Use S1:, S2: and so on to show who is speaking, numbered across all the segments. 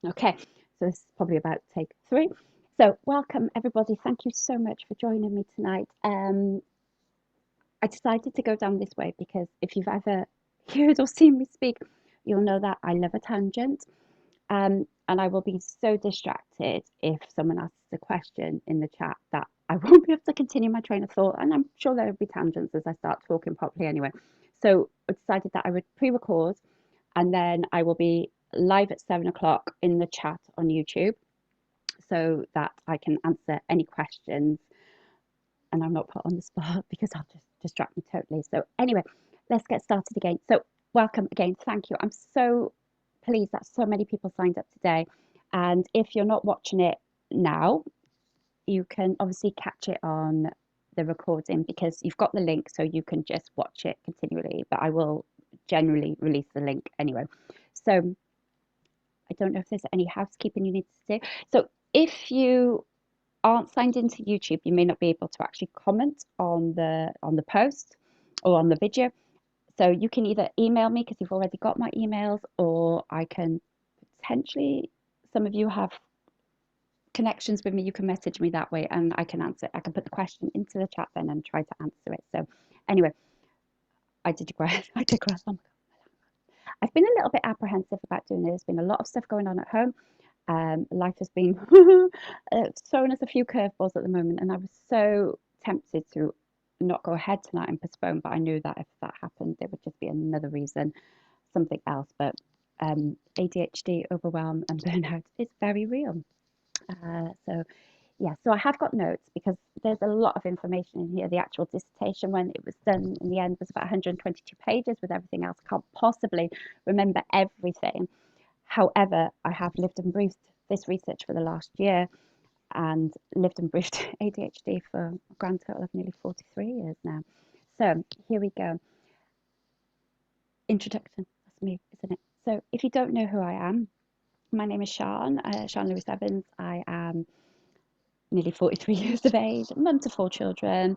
S1: Okay, so this is probably about take three. So, welcome everybody. Thank you so much for joining me tonight. I decided to go down this way because if you've ever heard or seen me speak, you'll know that I love a tangent. And I will be so distracted if someone asks a question in the chat that I won't be able to continue my train of thought. And I'm sure there will be tangents as I start talking properly anyway. So I decided that I would pre record and then I will be live at 7 o'clock in the chat on YouTube so that I can answer any questions and I'm not put on the spot because I'll just distract me totally. So, anyway, let's get started again. So, welcome again. Thank you. I'm so pleased that so many people signed up today. And if you're not watching it now, you can obviously catch it on the recording because you've got the link so you can just watch it continually. But I will generally release the link anyway. So, I don't know if there's any housekeeping you need to do. So, if you aren't signed into YouTube, you may not be able to actually comment on the post or on the video. So you can either email me because you've already got my emails, or I can potentially, some of you have connections with me, you can message me that way and I can answer. I can put the question into the chat then and try to answer it. So anyway, I digress. I digress. Oh my God. I've been a little bit apprehensive about doing this. There's been a lot of stuff going on at home. Life has been throwing us a few curveballs at the moment, and I was so tempted to not go ahead tonight and postpone, but I knew that if that happened, there would just be another reason, something else. But ADHD, overwhelm, and burnout is very real. So yeah, so I have got notes because there's a lot of information in here. The actual dissertation, when it was done in the end, was about 122 pages with everything else. Can't possibly remember everything. However, I have lived and breathed this research for the last year and lived and breathed ADHD for a grand total of nearly 43 years now. So here we go. Introduction. That's me, isn't it? So if you don't know who I am, my name is Sean Lewis Evans. I am nearly 43 years of age, mum to four children,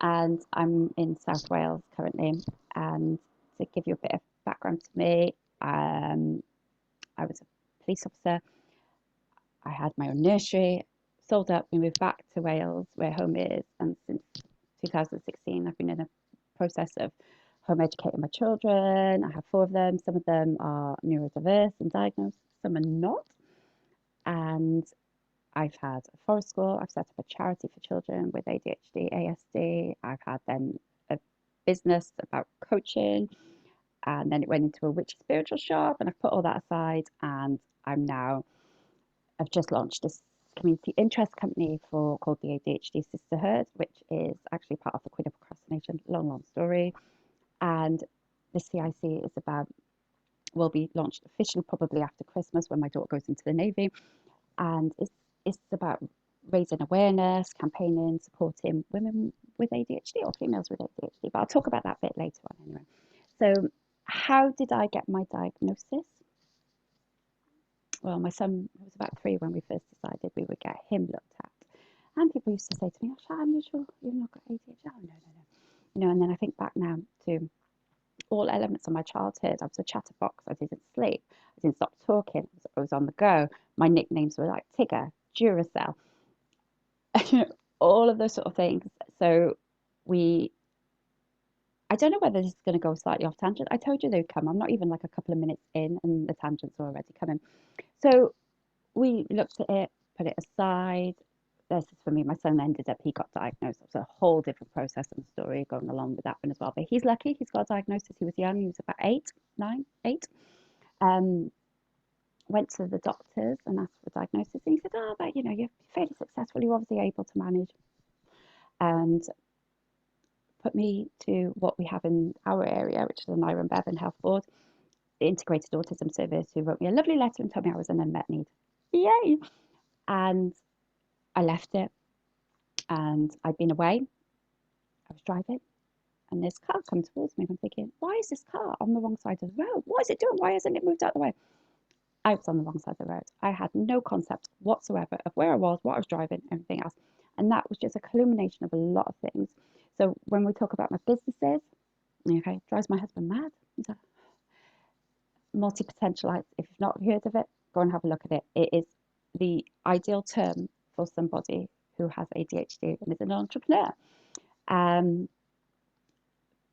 S1: and I'm in South Wales currently. And to give you a bit of background to me, I was a police officer. I had my own nursery, sold up, we moved back to Wales, where home is, and since 2016, I've been in a process of home educating my children. I have four of them. Some of them are neurodiverse and diagnosed, some are not. And I've had a forest school, I've set up a charity for children with ADHD, ASD. I've had then a business about coaching, and then it went into a witchy spiritual shop, and I've put all that aside, and I've just launched this community interest company for called the ADHD Sisterhood, which is actually part of the Queen of Procrastination. Long story. And the CIC is about will be launched officially probably after Christmas when my daughter goes into the Navy, and it's about raising awareness, campaigning, supporting women with ADHD or females with ADHD. But I'll talk about that a bit later on anyway. So, how did I get my diagnosis? Well, my son was about three when we first decided we would get him looked at. And people used to say to me, "Oh, Sharon, you sure you've not got ADHD?" Oh, no, no, no. You know, and then I think back now to all elements of my childhood. I was a chatterbox. I didn't sleep. I didn't stop talking. I was on the go. My nicknames were like Tigger, Duracell, you know, all of those sort of things. So we, I don't know whether this is going to go slightly off tangent. I told you they'd come. I'm not even like a couple of minutes in, and the tangents are already coming. So we looked at it, put it aside. This is for me. My son ended up, he got diagnosed. It was a whole different process and story going along with that one as well. But he's lucky. He's got a diagnosis. He was young. He was about 8, 9, 8. Um, went to the doctors and asked for a diagnosis. And he said, "Oh, but you know, you're fairly successful. You're obviously able to manage." And put me to what we have in our area, which is an Iron Bevan Health Board, the Integrated Autism Service, who wrote me a lovely letter and told me I was an unmet need. Yay! And I left it, and I'd been away. I was driving, and this car come towards me, and I'm thinking, why is this car on the wrong side of the road? What is it doing? Why hasn't it moved out of the way? I was on the wrong side of the road. I had no concept whatsoever of where I was, what I was driving, everything else. And that was just a culmination of a lot of things. So when we talk about my businesses, okay, drives my husband mad. Multi-potentialite, if you've not heard of it, go and have a look at it. It is the ideal term for somebody who has ADHD and is an entrepreneur. Um,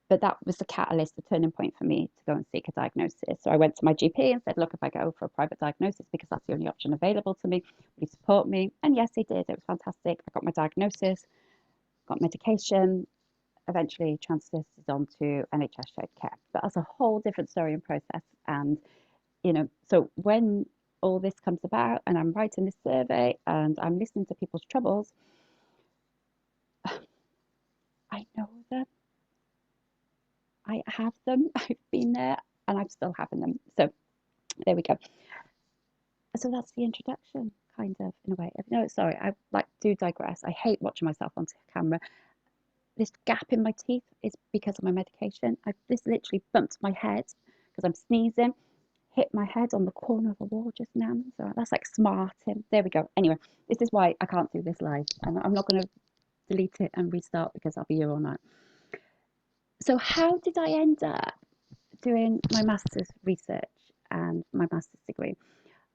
S1: but that was the catalyst, the turning point for me to go and seek a diagnosis. So I went to my GP and said, look, if I go for a private diagnosis, because that's the only option available to me, will you support me? And yes, they did. It was fantastic. I got my diagnosis, got medication, eventually transited on to NHS shared care. But that's a whole different story and process. And, so when all this comes about and I'm writing this survey and I'm listening to people's troubles, I know them. I have them. I've been there and I'm still having them. So there we go. So that's the introduction, kind of, in a way. No, sorry, I do digress. I hate watching myself on camera. This gap in my teeth is because of my medication. This literally bumped my head because I'm sneezing, hit my head on the corner of a wall just now. So that's like smarting. There we go. Anyway, this is why I can't do this live. And I'm not going to delete it and restart because I'll be here all night. So how did I end up doing my master's research and my master's degree?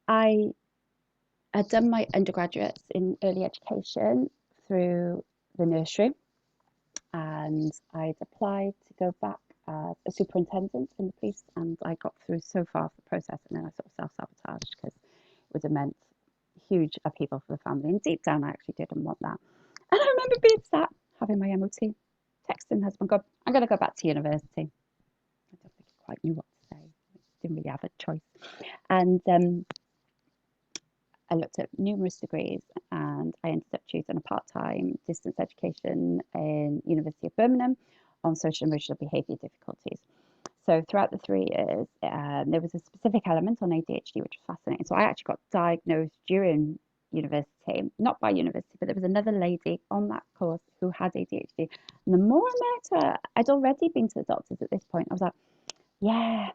S1: I had done my undergraduates in early education through the nursery, and I'd applied to go back as a superintendent in the police, and I got through so far of the process, and then I sort of self-sabotaged because it would have meant huge upheaval for the family, and deep down I actually didn't want that. And I remember being sat having my MOT, texting husband, go, I'm going to go back to university. I don't think he quite knew what to say. Didn't really have a choice. And I looked at numerous degrees and I ended up choosing a part-time distance education in University of Birmingham on social emotional behaviour difficulties. So throughout the 3 years, there was a specific element on ADHD, which was fascinating. So I actually got diagnosed during university, not by university, but there was another lady on that course who had ADHD. And the more I met her, I'd already been to the doctors at this point. I was like, yeah.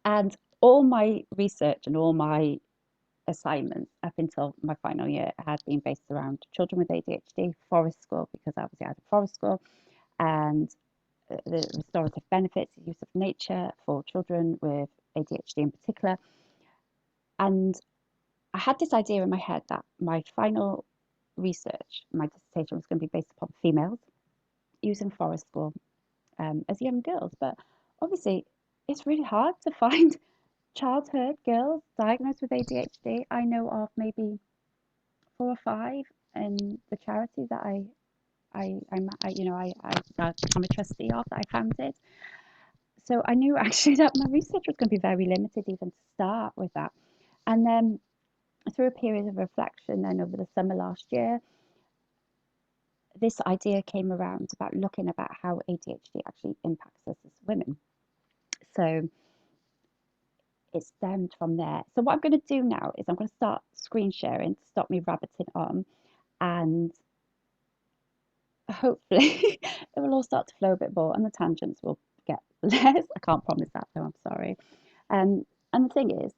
S1: And all my research and all my assignments up until my final year had been based around children with ADHD, forest school, because obviously I had a forest school, and the restorative benefits, the use of nature for children with ADHD in particular. And I had this idea in my head that my final research, my dissertation, was going to be based upon females using forest school as young girls. But obviously, it's really hard to find childhood girls diagnosed with ADHD. I know of maybe 4 or 5 in the charity that I'm a trustee of, that I founded. So I knew actually that my research was going to be very limited even to start with that. And then through a period of reflection, then over the summer last year, this idea came around about looking about how ADHD actually impacts us as women. So it stemmed from there. So what I'm going to do now is I'm going to start screen sharing to stop me rabbiting on, and hopefully it will all start to flow a bit more and the tangents will get less. I can't promise that though, I'm sorry. And the thing is,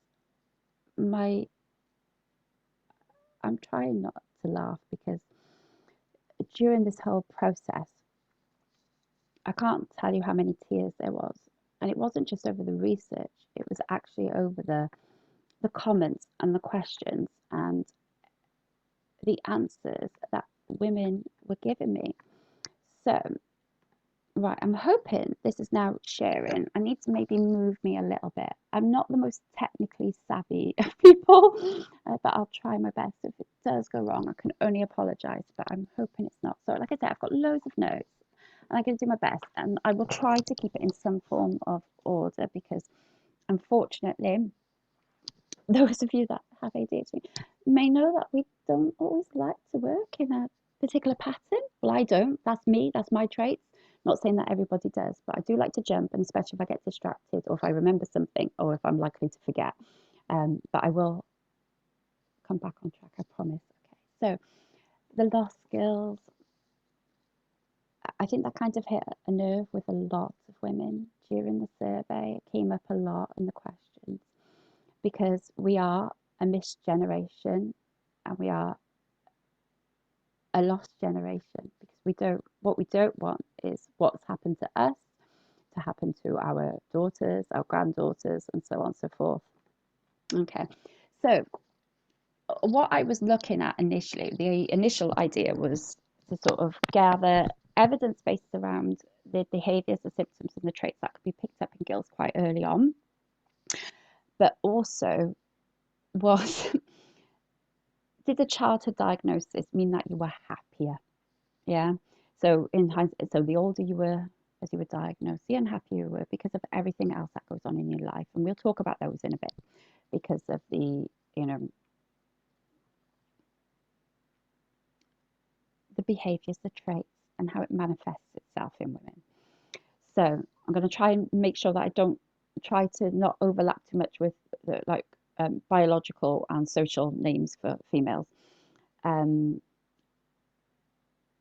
S1: I'm trying not to laugh because during this whole process, I can't tell you how many tears there was. And it wasn't just over the research, it was actually over the comments and the questions and the answers that women were giving me. So, right, I'm hoping this is now sharing. I need to maybe move me a little bit. I'm not the most technically savvy of people, but I'll try my best. If it does go wrong, I can only apologise, but I'm hoping it's not. So, like I said, I've got loads of notes and I'm going to do my best, and I will try to keep it in some form of order because unfortunately, those of you that have ADHD may know that we don't always like to work in a particular pattern. Well, I don't. That's me. That's my traits. Not saying that everybody does, but I do like to jump, and especially if I get distracted or if I remember something or if I'm likely to forget. But I will come back on track, I promise. Okay, so the lost skills, I think that kind of hit a nerve with a lot of women during the survey. It came up a lot in the questions because we are a missed generation and we are a lost generation because what we don't want is what's happened to us to happen to our daughters, our granddaughters, and so on and so forth. Okay, so what I was looking at initially, the initial idea was to sort of gather evidence based around the behaviours, the symptoms, and the traits that could be picked up in girls quite early on, but also was did the childhood diagnosis mean that you were happier? Yeah. So in hindsight, so the older you were as you were diagnosed, the unhappier you were because of everything else that goes on in your life. And we'll talk about those in a bit because of the, you know, the behaviors, the traits, and how it manifests itself in women. So I'm going to try and make sure that I don't try to not overlap too much with the, like biological and social names for females. Um,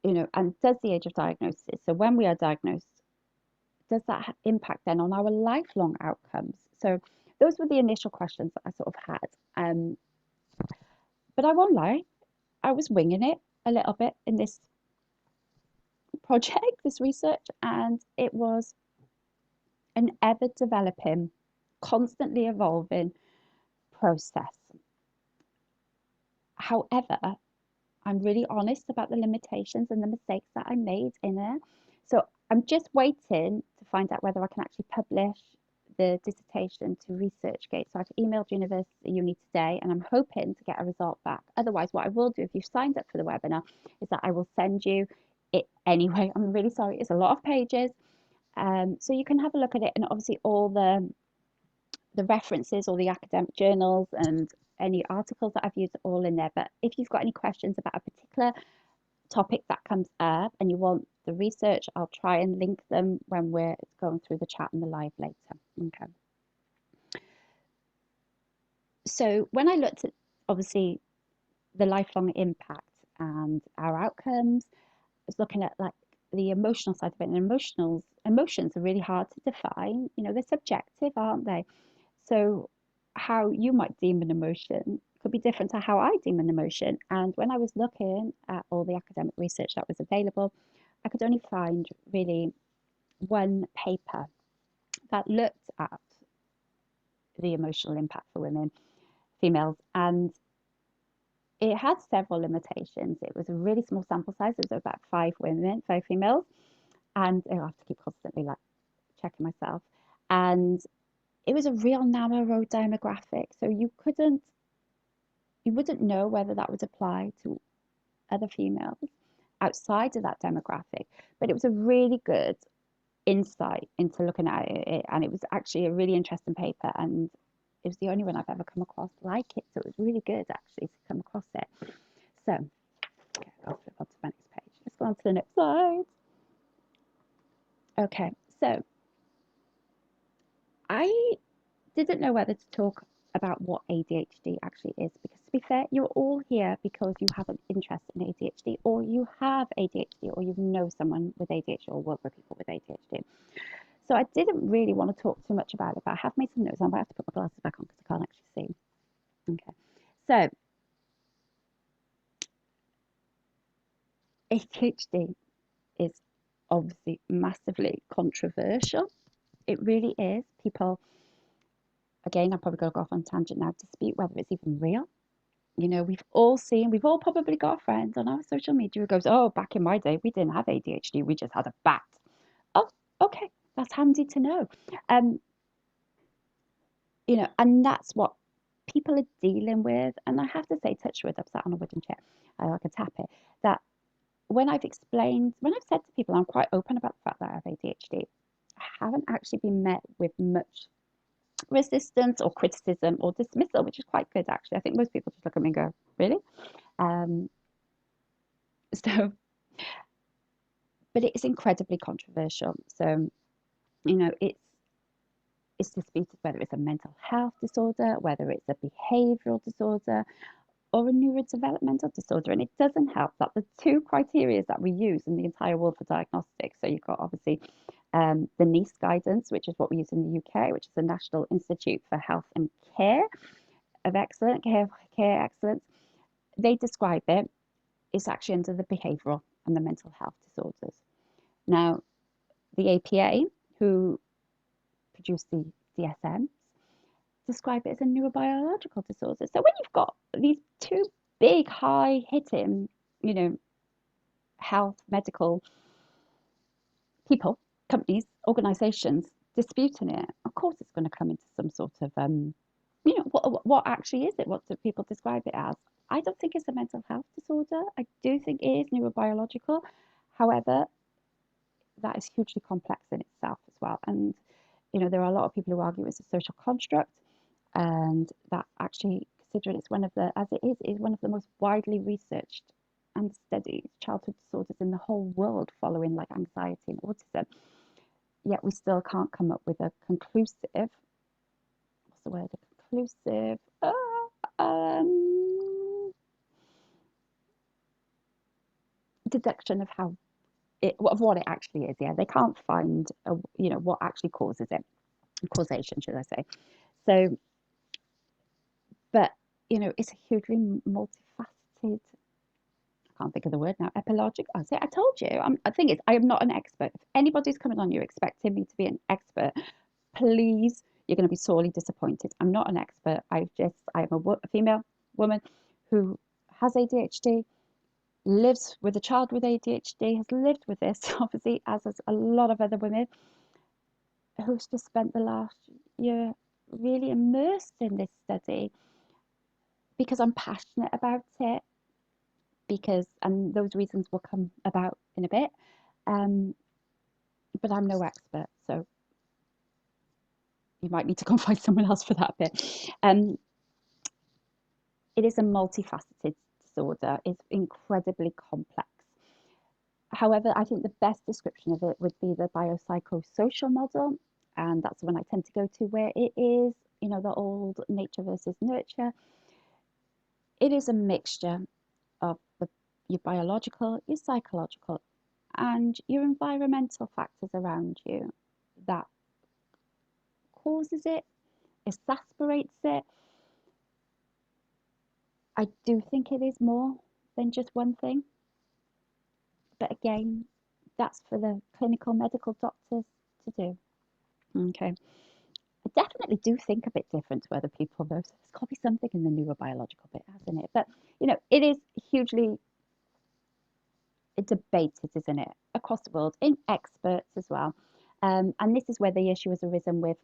S1: you know, and does the age of diagnosis, so when we are diagnosed, does that impact then on our lifelong outcomes? So those were the initial questions that I sort of had. But I won't lie, I was winging it a little bit in this project, this research, and it was an ever developing, constantly evolving process. However, I'm really honest about the limitations and the mistakes that I made in it. So I'm just waiting to find out whether I can actually publish the dissertation to ResearchGate. So I've emailed uni today and I'm hoping to get a result back. Otherwise, what I will do if you've signed up for the webinar is that I will send you it anyway. I'm really sorry, it's a lot of pages. So you can have a look at it, and obviously all the references, all the academic journals and any articles that I've used are all in there. But if you've got any questions about a particular topic that comes up and you want the research, I'll try and link them when we're going through the chat and the live later. Okay. So when I looked at obviously the lifelong impact and our outcomes, I was looking at like the emotional side of it, and emotions are really hard to define. You know, they're subjective, aren't they? So how you might deem an emotion could be different to how I deem an emotion. And when I was looking at all the academic research that was available, I could only find really one paper that looked at the emotional impact for women, females, and it had several limitations. It was a really small sample size. It was about 5 females, and I have to keep constantly like checking myself. And it was a real narrow demographic, so you wouldn't know whether that would apply to other females outside of that demographic. But it was a really good insight into looking at it, and it was actually a really interesting paper, and it was the only one I've ever come across like it. So it was really good actually to come across it. So okay, I'll flip on to my next page. Let's go on to the next slide. Okay, so I didn't know whether to talk about what ADHD actually is, because to be fair, you're all here because you have an interest in ADHD, or you have ADHD, or you know someone with ADHD, or work with people with ADHD. So I didn't really want to talk too much about it, but I have made some notes. I might have to put my glasses back on because I can't actually see. Okay, so ADHD is obviously massively controversial. It really is. People, again, I'm probably going to go off on a tangent now, dispute whether it's even real. You know, we've all probably got friends on our social media who goes, oh, back in my day, we didn't have ADHD, we just had a bat. Oh, okay, that's handy to know. You know, and that's what people are dealing with. And I have to say, touch wood, I've sat on a wooden chair, I can tap it, that when I've said to people, I'm quite open about the fact that I have ADHD, I haven't actually been met with much resistance or criticism or dismissal, which is quite good actually. I think most people just look at me and go, really? So, but it's incredibly controversial. So, you know, it's disputed whether it's a mental health disorder, whether it's a behavioural disorder, or a neurodevelopmental disorder. And it doesn't help that the two criteria that we use in the entire world for diagnostics, so you've got obviously the NICE guidance, which is what we use in the UK, which is the National Institute for Health and Care of Excellence, Care Excellence. They describe it, it's actually under the behavioural and the mental health disorders. Now, the APA, who produce the DSM, describe it as a neurobiological disorder. So when you've got these two big, high-hitting, health, medical people, companies, organisations disputing it, of course it's going to come into some sort of, what actually is it? What do people describe it as? I don't think it's a mental health disorder. I do think it is neurobiological. However, that is hugely complex in itself as well. And, there are a lot of people who argue it's a social construct, and that actually, considering it's one of the, as it is one of the most widely researched and studied childhood disorders in the whole world, following like anxiety and autism, yet we still can't come up with a conclusive, what's the word, a conclusive, deduction of how of what it actually is. Yeah, they can't find what actually causes it, causation, should I say. So, but it's a hugely multifaceted, I can't think of the word now, epilogic. I told you. I think I am not an expert. If anybody's coming on you expecting me to be an expert, please, you're going to be sorely disappointed. I'm not an expert. I am a female woman who has ADHD, lives with a child with ADHD, has lived with this, obviously, as a lot of other women, who's just spent the last year really immersed in this study because I'm passionate about it, and those reasons will come about in a bit. But I'm no expert, so you might need to go and find someone else for that bit. It is a multifaceted disorder. It's incredibly complex. However, I think the best description of it would be the biopsychosocial model, and that's the one I tend to go to, where it is, the old nature versus nurture. It is a mixture of your biological, your psychological, and your environmental factors around you that causes it, exasperates it. I do think it is more than just one thing. But again, that's for the clinical medical doctors to do. Okay. I definitely do think a bit different to other people, though. So there's got to be something in the neurobiological bit, hasn't it? But, it is hugely debated, isn't it, across the world, in experts as well. And this is where the issue has arisen with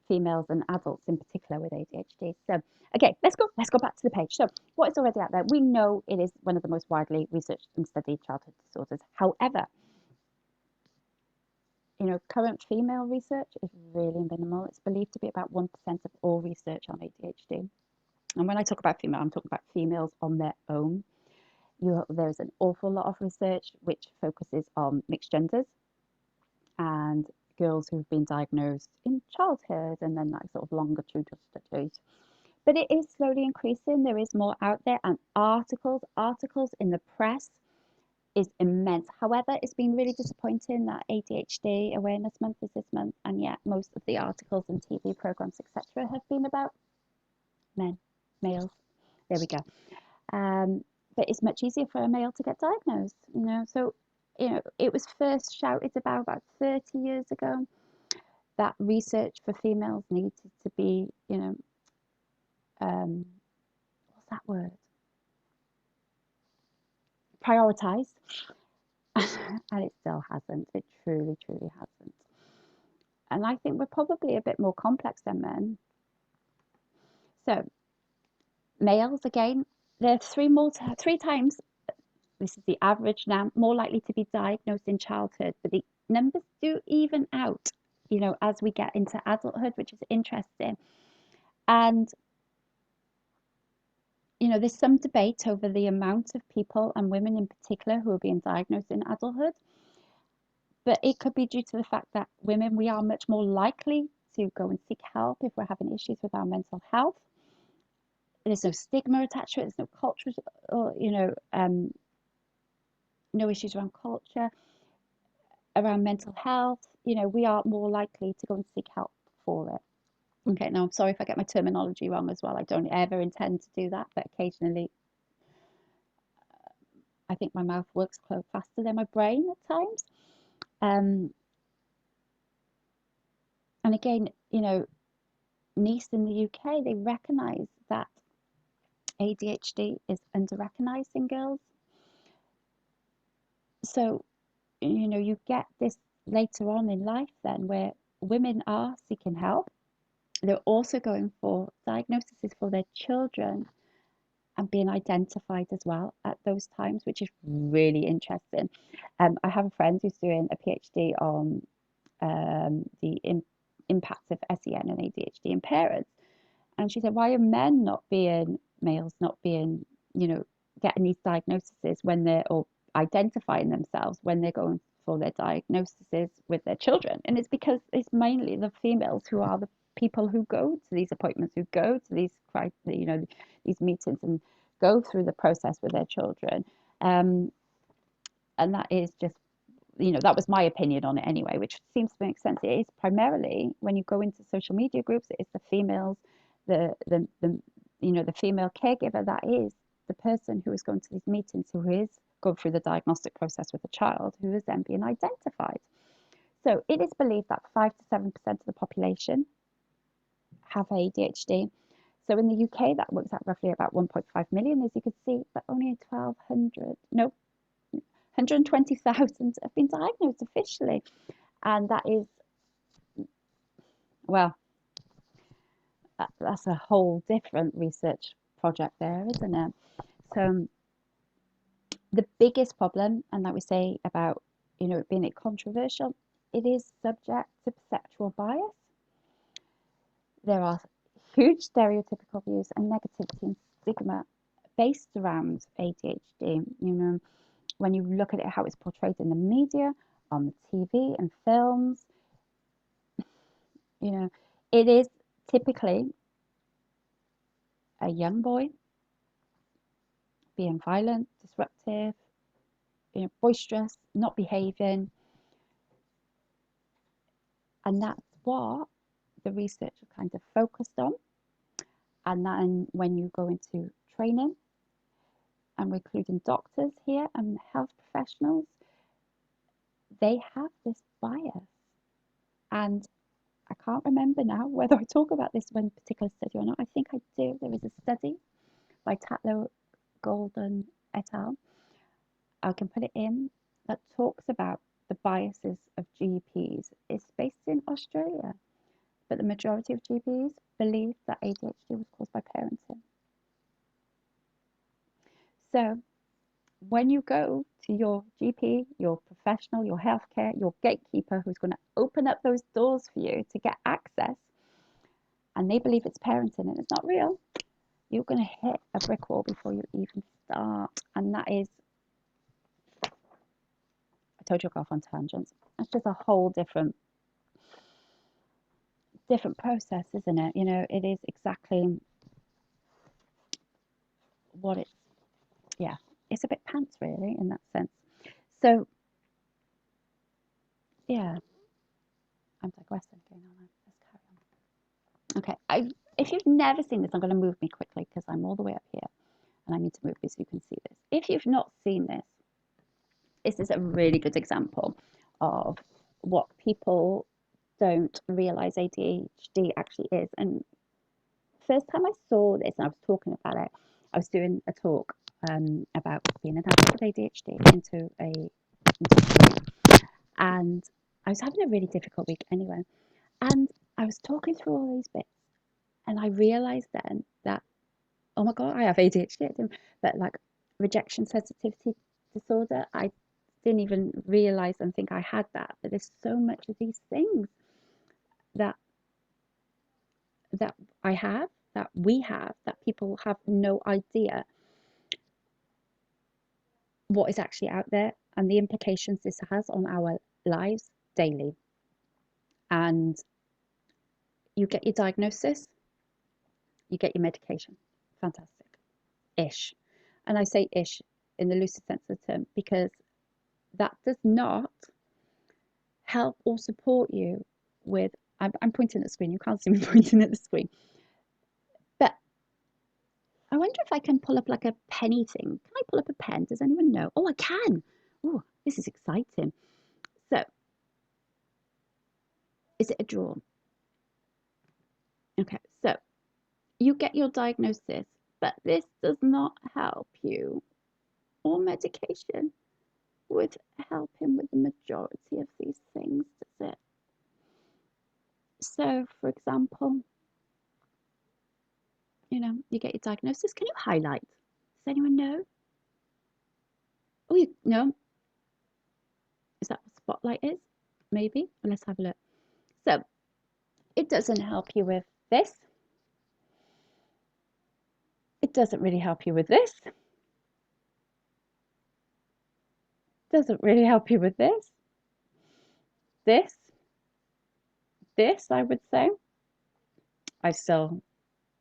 S1: females and adults in particular with ADHD. So, okay, let's go back to the page. So, what is already out there? We know it is one of the most widely researched and studied childhood disorders. However, current female research is really minimal. It's believed to be about 1% of all research on ADHD. And when I talk about female, I'm talking about females on their own. There's an awful lot of research which focuses on mixed genders and girls who've been diagnosed in childhood, and then like sort of longitudinal studies. But it is slowly increasing. There is more out there, and articles in the press is immense. However, it's been really disappointing that ADHD Awareness Month is this month, and yet most of the articles and TV programs, etc., have been about males. There we go. But it's much easier for a male to get diagnosed, So, it was first shouted about 30 years ago that research for females needed to be, what's that word? Prioritized. And it still hasn't. It truly, truly hasn't. And I think we're probably a bit more complex than men. So, males, again, they're three times, this is the average now, more likely to be diagnosed in childhood, but the numbers do even out, as we get into adulthood, which is interesting. And, there's some debate over the amount of people, and women in particular, who are being diagnosed in adulthood. But it could be due to the fact that women, we are much more likely to go and seek help if we're having issues with our mental health. There's no stigma attached to it. There's no culture, or no issues around culture, around mental health. We are more likely to go and seek help for it. Okay, now I'm sorry if I get my terminology wrong as well. I don't ever intend to do that, but occasionally I think my mouth works faster than my brain at times. again, Nice in the UK, they recognise that ADHD is under-recognised in girls. So, you get this later on in life then where women are seeking help. They're also going for diagnoses for their children and being identified as well at those times, which is really interesting. I have a friend who's doing a PhD on the impact of SEN and ADHD in parents. And she said, why are males not being, getting these diagnoses when they're, or identifying themselves when they're going for their diagnoses with their children? And it's because it's mainly the females who are the people who go to these appointments, who go to these, these meetings and go through the process with their children. And that is just, that was my opinion on it anyway, which seems to make sense. It is primarily when you go into social media groups, it's the females, the female caregiver, that is the person who is going to these meetings, who is going through the diagnostic process with the child, who is then being identified. So it is believed that 5 to 7% of the population have ADHD. So in the UK, that works out roughly about 1.5 million, as you can see, but only 120,000 have been diagnosed officially. And that is, well, that's a whole different research project there, isn't it? So the biggest problem, and like we say about, it being controversial, it is subject to perceptual bias. There are huge stereotypical views and negativity and stigma based around ADHD. When you look at it, how it's portrayed in the media, on the TV and films, it is typically a young boy being violent, disruptive, boisterous, not behaving. And that's what the research kind of focused on. And then when you go into training, and we're including doctors here and health professionals, they have this bias. And I can't remember now whether I talk about this one particular study or not. I think I do. There is a study by Tatlow, Golden et al. I can put it in, that talks about the biases of GPs. It's based in Australia, but the majority of GPs believe that ADHD was caused by parenting. So when you go to your GP, your professional, your healthcare, your gatekeeper, who's going to open up those doors for you to get access, and they believe it's parenting and it's not real, you're going to hit a brick wall before you even start. And that is, I told you I'll go off on tangents. That's just a whole different process, isn't it? It is exactly what it's, yeah, it's a bit pants really in that sense. So yeah, I'm digressing again, aren't I? Let's carry on. Okay, if you've never seen this, I'm going to move me quickly because I'm all the way up here and I need to move this so you can see this. If you've not seen this, this is a really good example of what people don't realize ADHD actually is. And first time I saw this and I was talking about it, I was doing a talk about being an adult with ADHD into a group, and I was having a really difficult week anyway. And I was talking through all these bits, and I realized then that, oh my God, I have ADHD, but like rejection sensitivity disorder, I didn't even realize and think I had that. But there's so much of these things that I have, that we have, that people have no idea what is actually out there and the implications this has on our lives daily. And you get your diagnosis, you get your medication. Fantastic. Ish. And I say ish in the loosest sense of the term because that does not help or support you with, I'm pointing at the screen, you can't see me pointing at the screen, but I wonder if I can pull up like a penny thing. Can I pull up a pen? Does anyone know? Oh, I can. Oh, this is exciting. So, is it a draw? Okay, so you get your diagnosis, but this does not help you, or medication would help him with the majority of these things, does it? So, for example, you get your diagnosis. Can you highlight? Does anyone know? Oh, you know, is that what spotlight is? Maybe. Well, let's have a look. So, it doesn't help you with this. It doesn't really help you with this. Doesn't really help you with this. This. This, I would say. I still,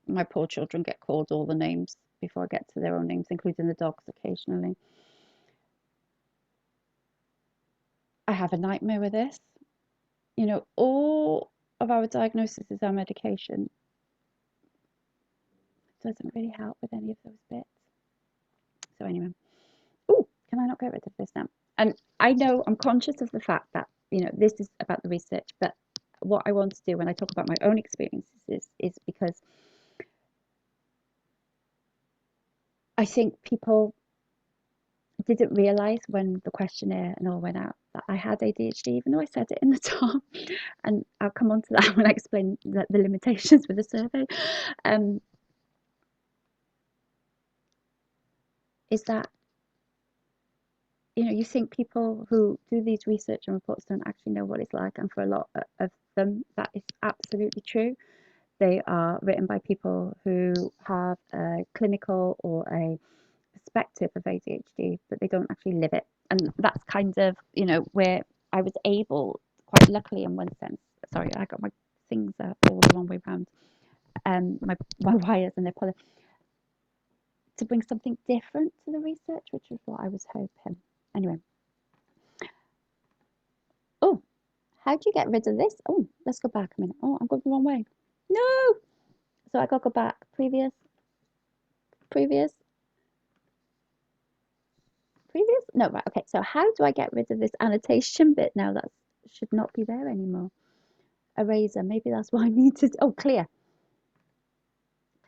S1: my poor children get called all the names before I get to their own names, including the dogs occasionally. I have a nightmare with this. All of our diagnosis is our medication. It doesn't really help with any of those bits. So anyway, oh, can I not get rid of this now? And I know I'm conscious of the fact that, this is about the research, but what I want to do when I talk about my own experiences is because I think people didn't realize when the questionnaire and all went out that I had ADHD, even though I said it in the top. And I'll come on to that when I explain the limitations with the survey. Is that you think people who do these research and reports don't actually know what it's like, and for a lot of them that is absolutely true. They are written by people who have a clinical or a perspective of ADHD, but they don't actually live it. And that's kind of, where I was able, quite luckily in one sense, sorry, I got my things all the wrong way around, my wires, and they're pulling, to bring something different to the research, which was what I was hoping. Anyway, oh, how do you get rid of this? Oh, let's go back a minute. Oh, I'm going the wrong way. No! So I got to go back. Previous, previous, previous? No, right, okay. So how do I get rid of this annotation bit now? That should not be there anymore. Eraser, maybe that's what I need to do. Oh, clear.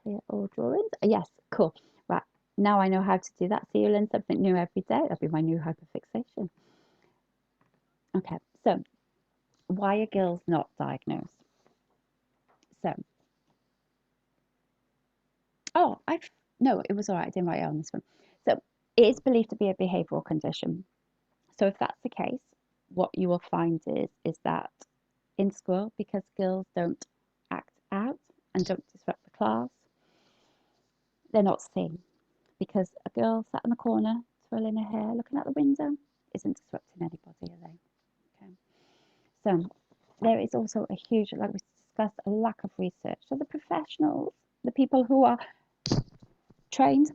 S1: Clear all drawings. Yes, cool. Right, now I know how to do that. So you learn something new every day. That'll be my new hyperfixation. Okay, so why are girls not diagnosed? So, oh, no, it was all right. I didn't write it on this one. So it is believed to be a behavioural condition. So if that's the case, what you will find is that in school, because girls don't act out and don't disrupt the class, they're not seen. Because a girl sat in the corner, twirling her hair, looking out the window, isn't disrupting anybody, are they? Okay. So there is also a huge, like we discussed, a lack of research. So the professionals, the people who are trained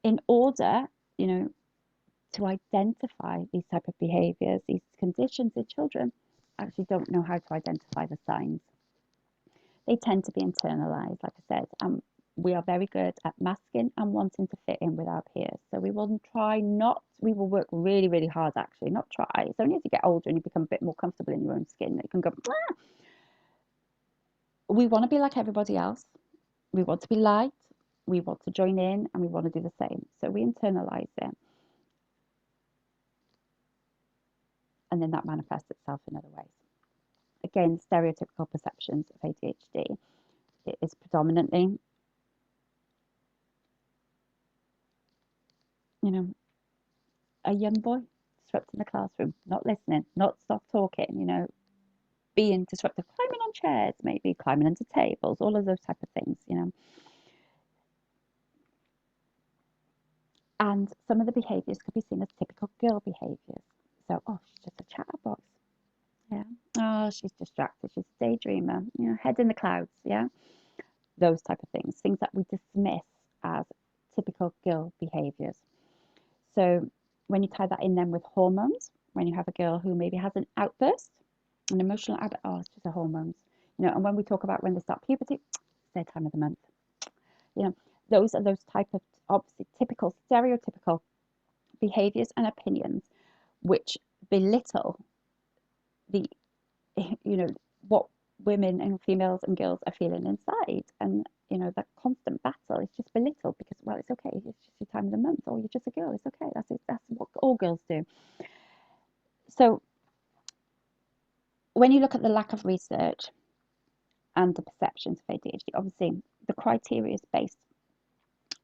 S1: in order, to identify these type of behaviors, these conditions in children, actually don't know how to identify the signs. They tend to be internalized, like I said, and we are very good at masking and wanting to fit in with our peers. So we will try not, we will work really, really hard actually, not try. It's only as you get older and you become a bit more comfortable in your own skin that you can go, ah! We want to be like everybody else. We want to be liked. We want to join in and we want to do the same. So we internalize it. And then that manifests itself in other ways. Again, stereotypical perceptions of ADHD. It is predominantly, a young boy disrupting the classroom, not listening, not stop talking, being disruptive, climbing on chairs, maybe climbing under tables, all of those type of things. And some of the behaviours could be seen as typical girl behaviours. So, oh, she's just a chatterbox. Yeah. Oh, she's distracted. She's a daydreamer. Head in the clouds. Yeah. Those type of things. Things that we dismiss as typical girl behaviours. So when you tie that in then with hormones, when you have a girl who maybe has an outburst, an emotional outburst, oh, it's just the hormones. And when we talk about when they start puberty, it's their time of the month. Those are those type of obviously typical, stereotypical behaviors and opinions which belittle the, what women and females and girls are feeling inside. And, you know, that constant battle is just belittled because, well, it's okay, it's just your time of the month, or you're just a girl, it's okay. That's it. That's what all girls do. So when you look at the lack of research and the perceptions of ADHD, obviously the criteria is based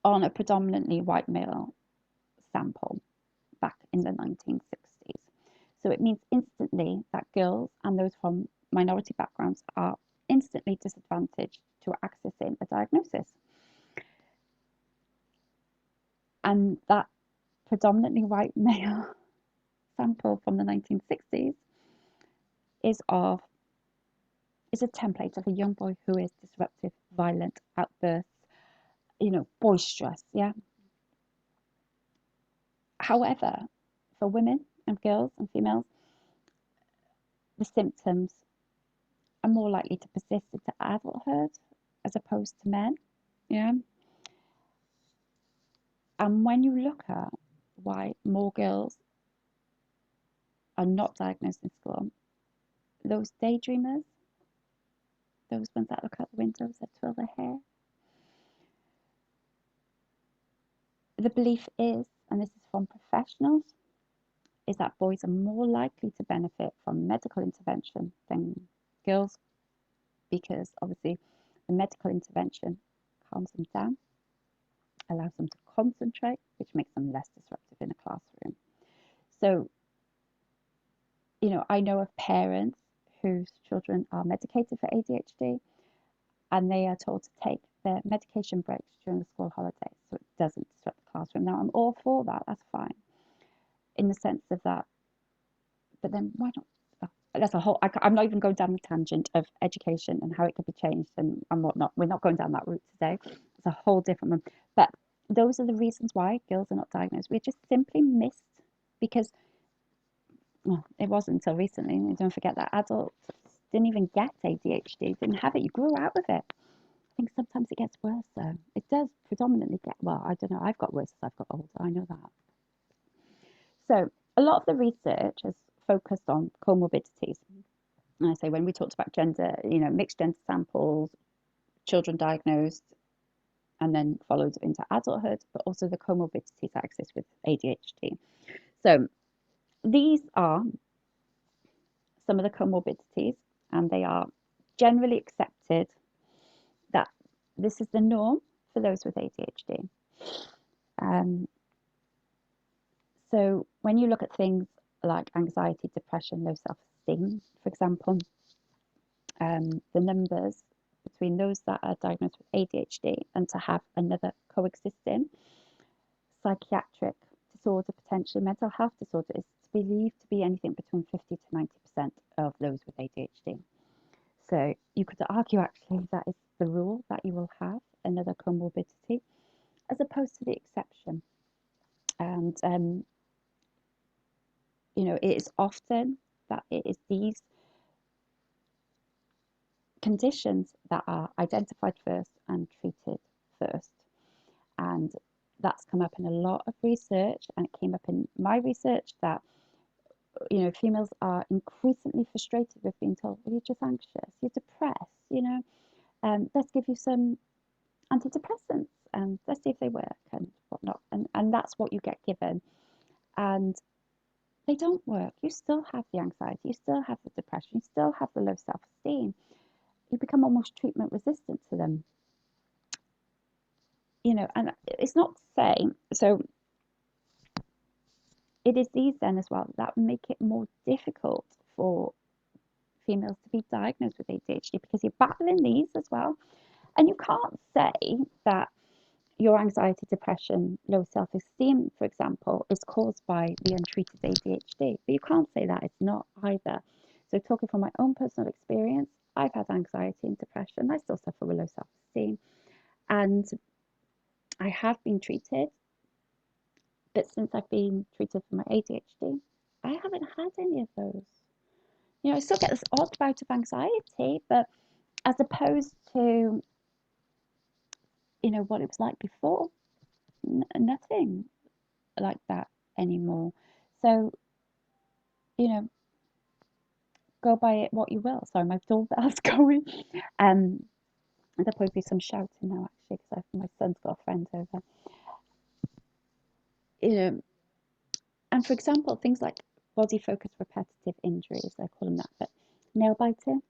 S1: on a predominantly white male sample back in the 1960s. So it means instantly that girls and those from minority backgrounds are instantly disadvantaged to accessing a diagnosis. And that predominantly white male sample from the 1960s is a template of a young boy who is disruptive, violent, outbursts, you know, boisterous, yeah. However, for women and girls and females, the symptoms are more likely to persist into adulthood as opposed to men, yeah. And when you look at why more girls are not diagnosed in school, those daydreamers, those ones that look out the windows that twirl their hair, the belief is, and this is from professionals, is that boys are more likely to benefit from medical intervention than girls because obviously the medical intervention calms them down, allows them to concentrate, which makes them less disruptive in the classroom. So, you know, I know of parents whose children are medicated for ADHD and they are told to take their medication breaks during the school holidays so it doesn't disrupt the classroom. Now, I'm all for that, that's fine, in the sense of that, but then why not? That's a whole, I'm not even going down the tangent of education and how it could be changed and whatnot. We're not going down that route today. It's a whole different one. But those are the reasons why girls are not diagnosed. We're just simply missed because, well, it wasn't until recently. And don't forget that adults didn't even get ADHD, didn't have it. You grew out of it. I think sometimes it gets worse though. It does predominantly get, well, I don't know. I've got worse as I've got older. I know that. So a lot of the research has focused on comorbidities. And I say when we talked about gender, you know, mixed gender samples, children diagnosed and then followed into adulthood, but also the comorbidities that exist with ADHD. So these are some of the comorbidities, and they are generally accepted that this is the norm for those with ADHD. So when you look at things like anxiety, depression, low self-esteem, for example, the numbers between those that are diagnosed with ADHD and to have another coexisting psychiatric disorder, potentially mental health disorder, is believed to be anything between 50 to 90% of those with ADHD. So you could argue actually that is the rule, that you will have another comorbidity as opposed to the exception. And you know, it is often that it is these conditions that are identified first and treated first. And that's come up in a lot of research, and it came up in my research that, you know, females are increasingly frustrated with being told, well, you're just anxious, you're depressed, you know, let's give you some antidepressants and let's see if they work and whatnot. And that's what you get given. And they don't work. You still have the anxiety, you still have the depression, you still have the low self-esteem. You become almost treatment resistant to them. You know, and it's not saying, so it is these then as well that make it more difficult for females to be diagnosed with ADHD because you're battling these as well. And you can't say that your anxiety, depression, low self-esteem, for example, is caused by the untreated ADHD. But you can't say that it's not either. So talking from my own personal experience, I've had anxiety and depression. I still suffer with low self-esteem. And I have been treated, but since I've been treated for my ADHD, I haven't had any of those. You know, I still get this odd bout of anxiety, but as opposed to, you know, what it was like before, nothing like that anymore. So, you know, go by it what you will. Sorry, my doorbell's going. Um, there'll probably be some shouting now actually because my son's got a friend over. You know, and for example, things like body focused repetitive injuries, I call them that, but nail biting,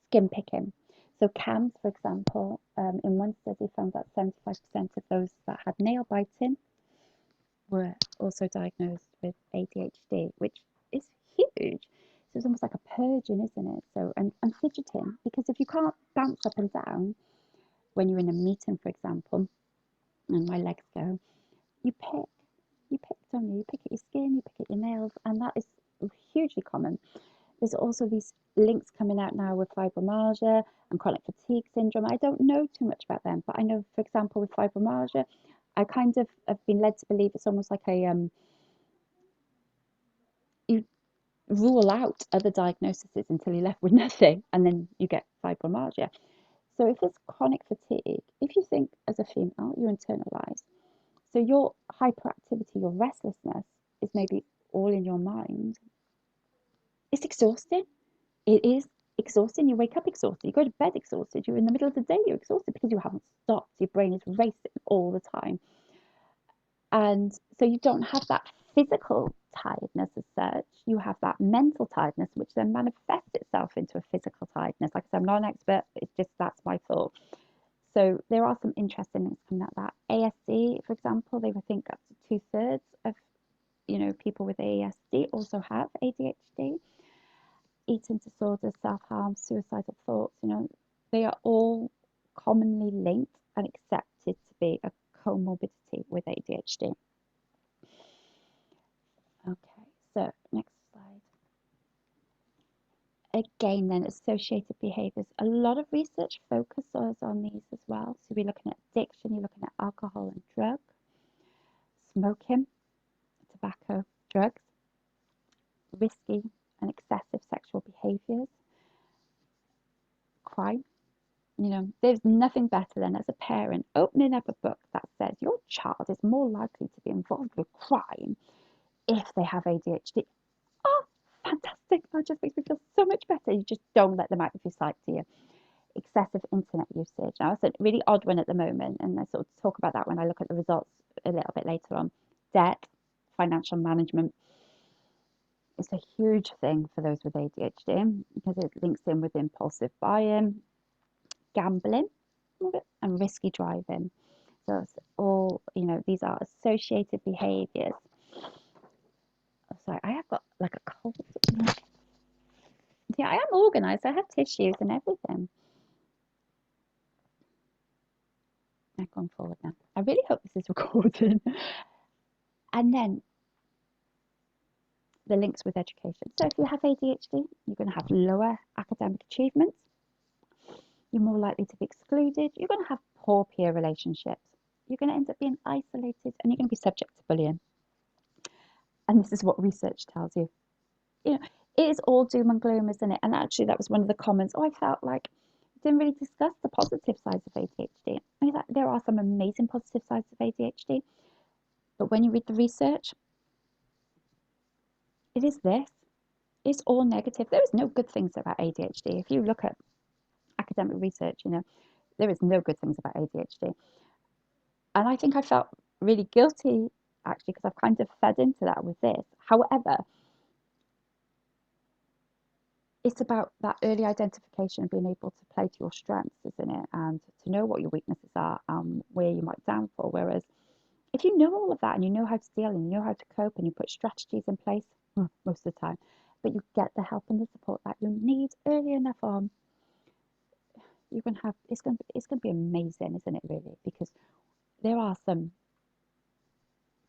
S1: skin picking. So CAMS, for example, in one study found that 75% of those that had nail biting were also diagnosed with ADHD, which is huge. So it's almost like a purging, isn't it? So and fidgeting, because if you can't bounce up and down when you're in a meeting, for example, and my legs go, you pick, don't you? You pick at your skin, you pick at your nails, and that is hugely common. There's also these links coming out now with fibromyalgia and chronic fatigue syndrome. I don't know too much about them, but I know, for example, with fibromyalgia, I kind of have been led to believe it's almost like a you rule out other diagnoses until you're left with nothing, and then you get fibromyalgia. So if it's chronic fatigue, if you think as a female, you internalize. So your hyperactivity, your restlessness is maybe all in your mind. It's exhausting. It is exhausting. You wake up exhausted. You go to bed exhausted. You're in the middle of the day, you're exhausted because you haven't stopped. Your brain is racing all the time. And so you don't have that physical tiredness as such. You have that mental tiredness, which then manifests itself into a physical tiredness. Like I said, I'm not an expert, it's just that's my thought. So there are some interesting things coming out of that. ASD, for example, they think up to 2/3 of people with ASD also have ADHD. Eating disorders, self-harm, suicidal thoughts, they are all commonly linked and accepted to be a comorbidity with ADHD. Okay, so next slide. Again, then associated behaviors. A lot of research focuses on these as well. So we're looking at addiction, you're looking at alcohol and drug, smoking, tobacco, drugs, risky and excessive sexual behaviors, crime. There's nothing better than as a parent opening up a book that says your child is more likely to be involved with crime if they have ADHD. Oh, fantastic. That just makes me feel so much better. You just don't let them out of your sight, do you? Excessive internet usage. Now, it's a really odd one at the moment, and I sort of talk about that when I look at the results a little bit later on. Debt, financial management. It's a huge thing for those with ADHD because it links in with impulsive buying, gambling, and risky driving. So it's all, these are associated behaviors. Oh, sorry, I have got like a cold. Yeah, I am organized. I have tissues and everything. I've gone forward now. I really hope this is recording. And then the links with education. So if you have ADHD, you're going to have lower academic achievements. You're more likely to be excluded. You're going to have poor peer relationships. You're going to end up being isolated and you're going to be subject to bullying. And this is what research tells you. It is all doom and gloom, isn't it? And actually, that was one of the comments. Oh, I felt like I didn't really discuss the positive sides of ADHD. I mean, there are some amazing positive sides of ADHD, but when you read the research, it is this. It's all negative. There is no good things about ADHD. If you look at academic research, there is no good things about ADHD. And I think I felt really guilty actually because I've kind of fed into that with this. However, it's about that early identification and being able to play to your strengths, isn't it? And to know what your weaknesses are and where you might downfall. Whereas if you know all of that and you know how to deal and you know how to cope and you put strategies in place most of the time, but you get the help and the support that you need early enough on, you can have it's gonna be amazing, isn't it? Really, because there are some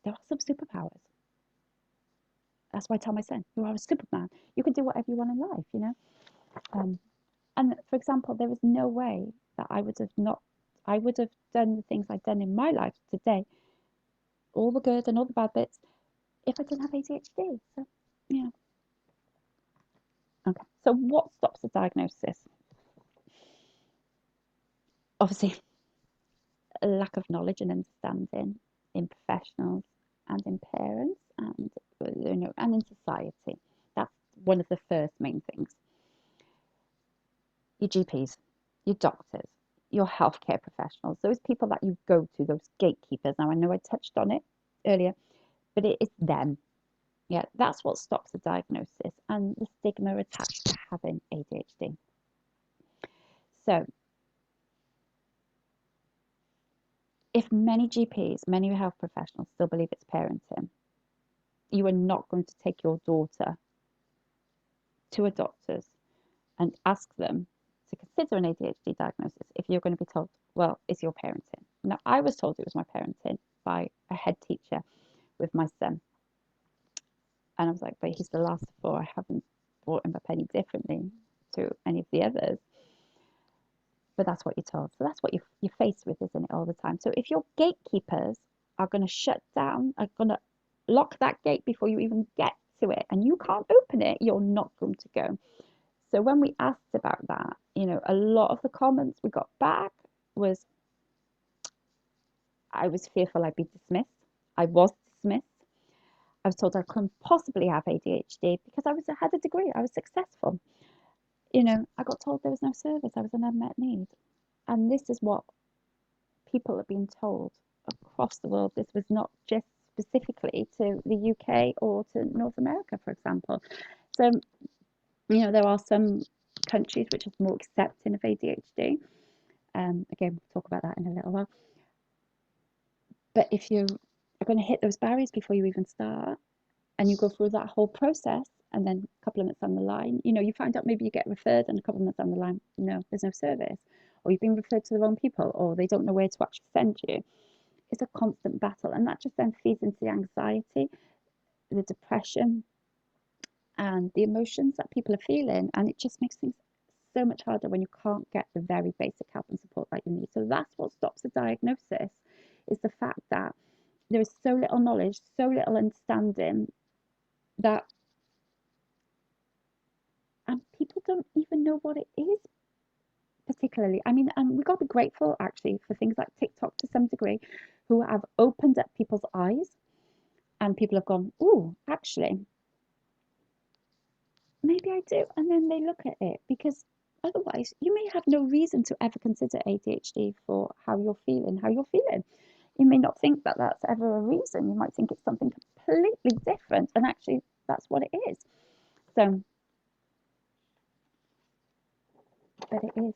S1: superpowers. That's why I tell my son, you are a superman. You can do whatever you want in life. Um, and for example, there is no way that I would have done the things I've done in my life today, all the good and all the bad bits, if I didn't have ADHD. So, yeah. Okay. So what stops a diagnosis? Obviously, a lack of knowledge and understanding in professionals and in parents and and in society. That's one of the first main things. Your GPs, your doctors, your healthcare professionals, those people that you go to, those gatekeepers. Now, I know I touched on it earlier, but it's them. Yeah, that's what stops the diagnosis and the stigma attached to having ADHD. So, if many GPs, many health professionals still believe it's parenting, you are not going to take your daughter to a doctor's and ask them to consider an ADHD diagnosis if you're going to be told, well, it's your parenting. Now, I was told it was my parenting by a head teacher with my son. And I was like, but he's the last of four. I haven't brought him up any differently to any of the others. But that's what you're told. So that's what you're faced with, isn't it, all the time? So if your gatekeepers are going to shut down, are going to lock that gate before you even get to it, and you can't open it, you're not going to go. So when we asked about that, a lot of the comments we got back was, I was fearful I'd be dismissed. I was dismissed. I was told I couldn't possibly have ADHD because I had a degree. I was successful. I got told there was no service. I was an unmet need. And this is what people are being told across the world. This was not just specifically to the UK or to North America, for example. So, there are some countries which are more accepting of ADHD. Again, we'll talk about that in a little while. But if you're going to hit those barriers before you even start, and you go through that whole process, and then a couple of months down the line, you find out maybe you get referred, and a couple of months down the line, no, there's no service, or you've been referred to the wrong people, or they don't know where to actually send you. It's a constant battle, and that just then feeds into the anxiety, the depression, and the emotions that people are feeling, and it just makes things so much harder when you can't get the very basic help and support that you need. So that's what stops the diagnosis, is the fact that there is so little knowledge, so little understanding, that and people don't even know what it is particularly. I mean, and we've got to be grateful actually for things like TikTok to some degree, who have opened up people's eyes, and people have gone, oh, actually, maybe I do. And then they look at it, because otherwise you may have no reason to ever consider ADHD for how you're feeling. You may not think that that's ever a reason. You might think it's something completely different, and actually that's what it is. So, but it is.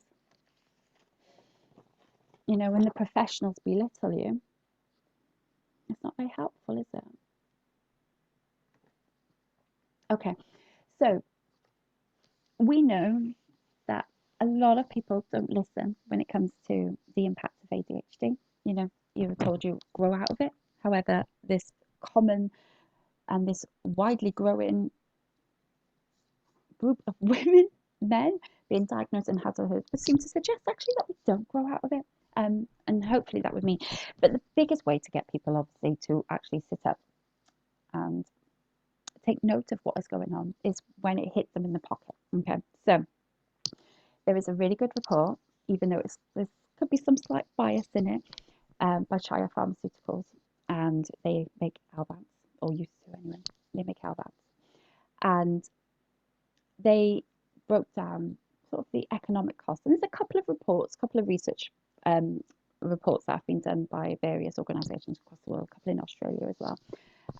S1: When the professionals belittle you, it's not very helpful, is it? Okay, so we know that a lot of people don't listen when it comes to the impact of ADHD. You were told you grow out of it. However, this common and this widely growing group of women, men, being diagnosed in adulthood would seem to suggest actually that we don't grow out of it. And hopefully that would mean, but the biggest way to get people obviously to actually sit up and take note of what is going on is when it hits them in the pocket. Okay, so there is a really good report, even though there could be some slight bias in it, by Shire Pharmaceuticals, and they make Albans, or used to anyway. They make Albans, and they broke down sort of the economic costs. And there's a couple of research reports that have been done by various organisations across the world, a couple in Australia as well.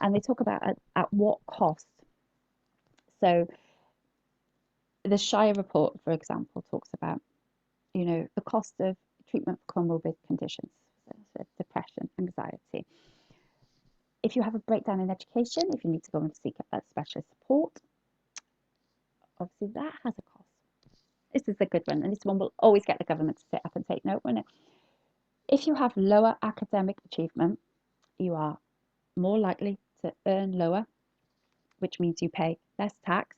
S1: And they talk about at what cost. So the Shire report, for example, talks about, the cost of treatment for comorbid conditions, so depression, anxiety. If you have a breakdown in education, if you need to go and seek specialist support, obviously that has a cost. This is a good one, and this one will always get the government to sit up and take note, won't it? If you have lower academic achievement, you are more likely to earn lower, which means you pay less tax,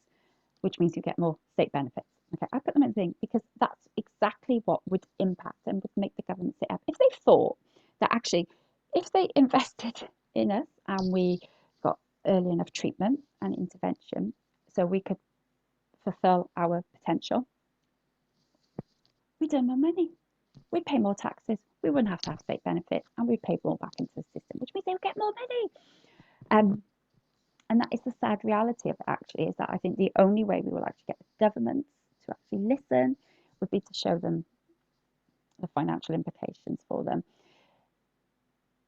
S1: which means you get more state benefits. Okay, I put them in the thing because that's exactly what would impact and would make the government sit up. If they thought that actually, if they invested in us and we got early enough treatment and intervention so we could fulfill our potential, we'd earn more money. We'd pay more taxes. We wouldn't have to have state benefits, and we'd pay more back into the system, which means they would get more money. And that is the sad reality of it, actually, is that I think the only way we will actually get the governments to actually listen would be to show them the financial implications for them.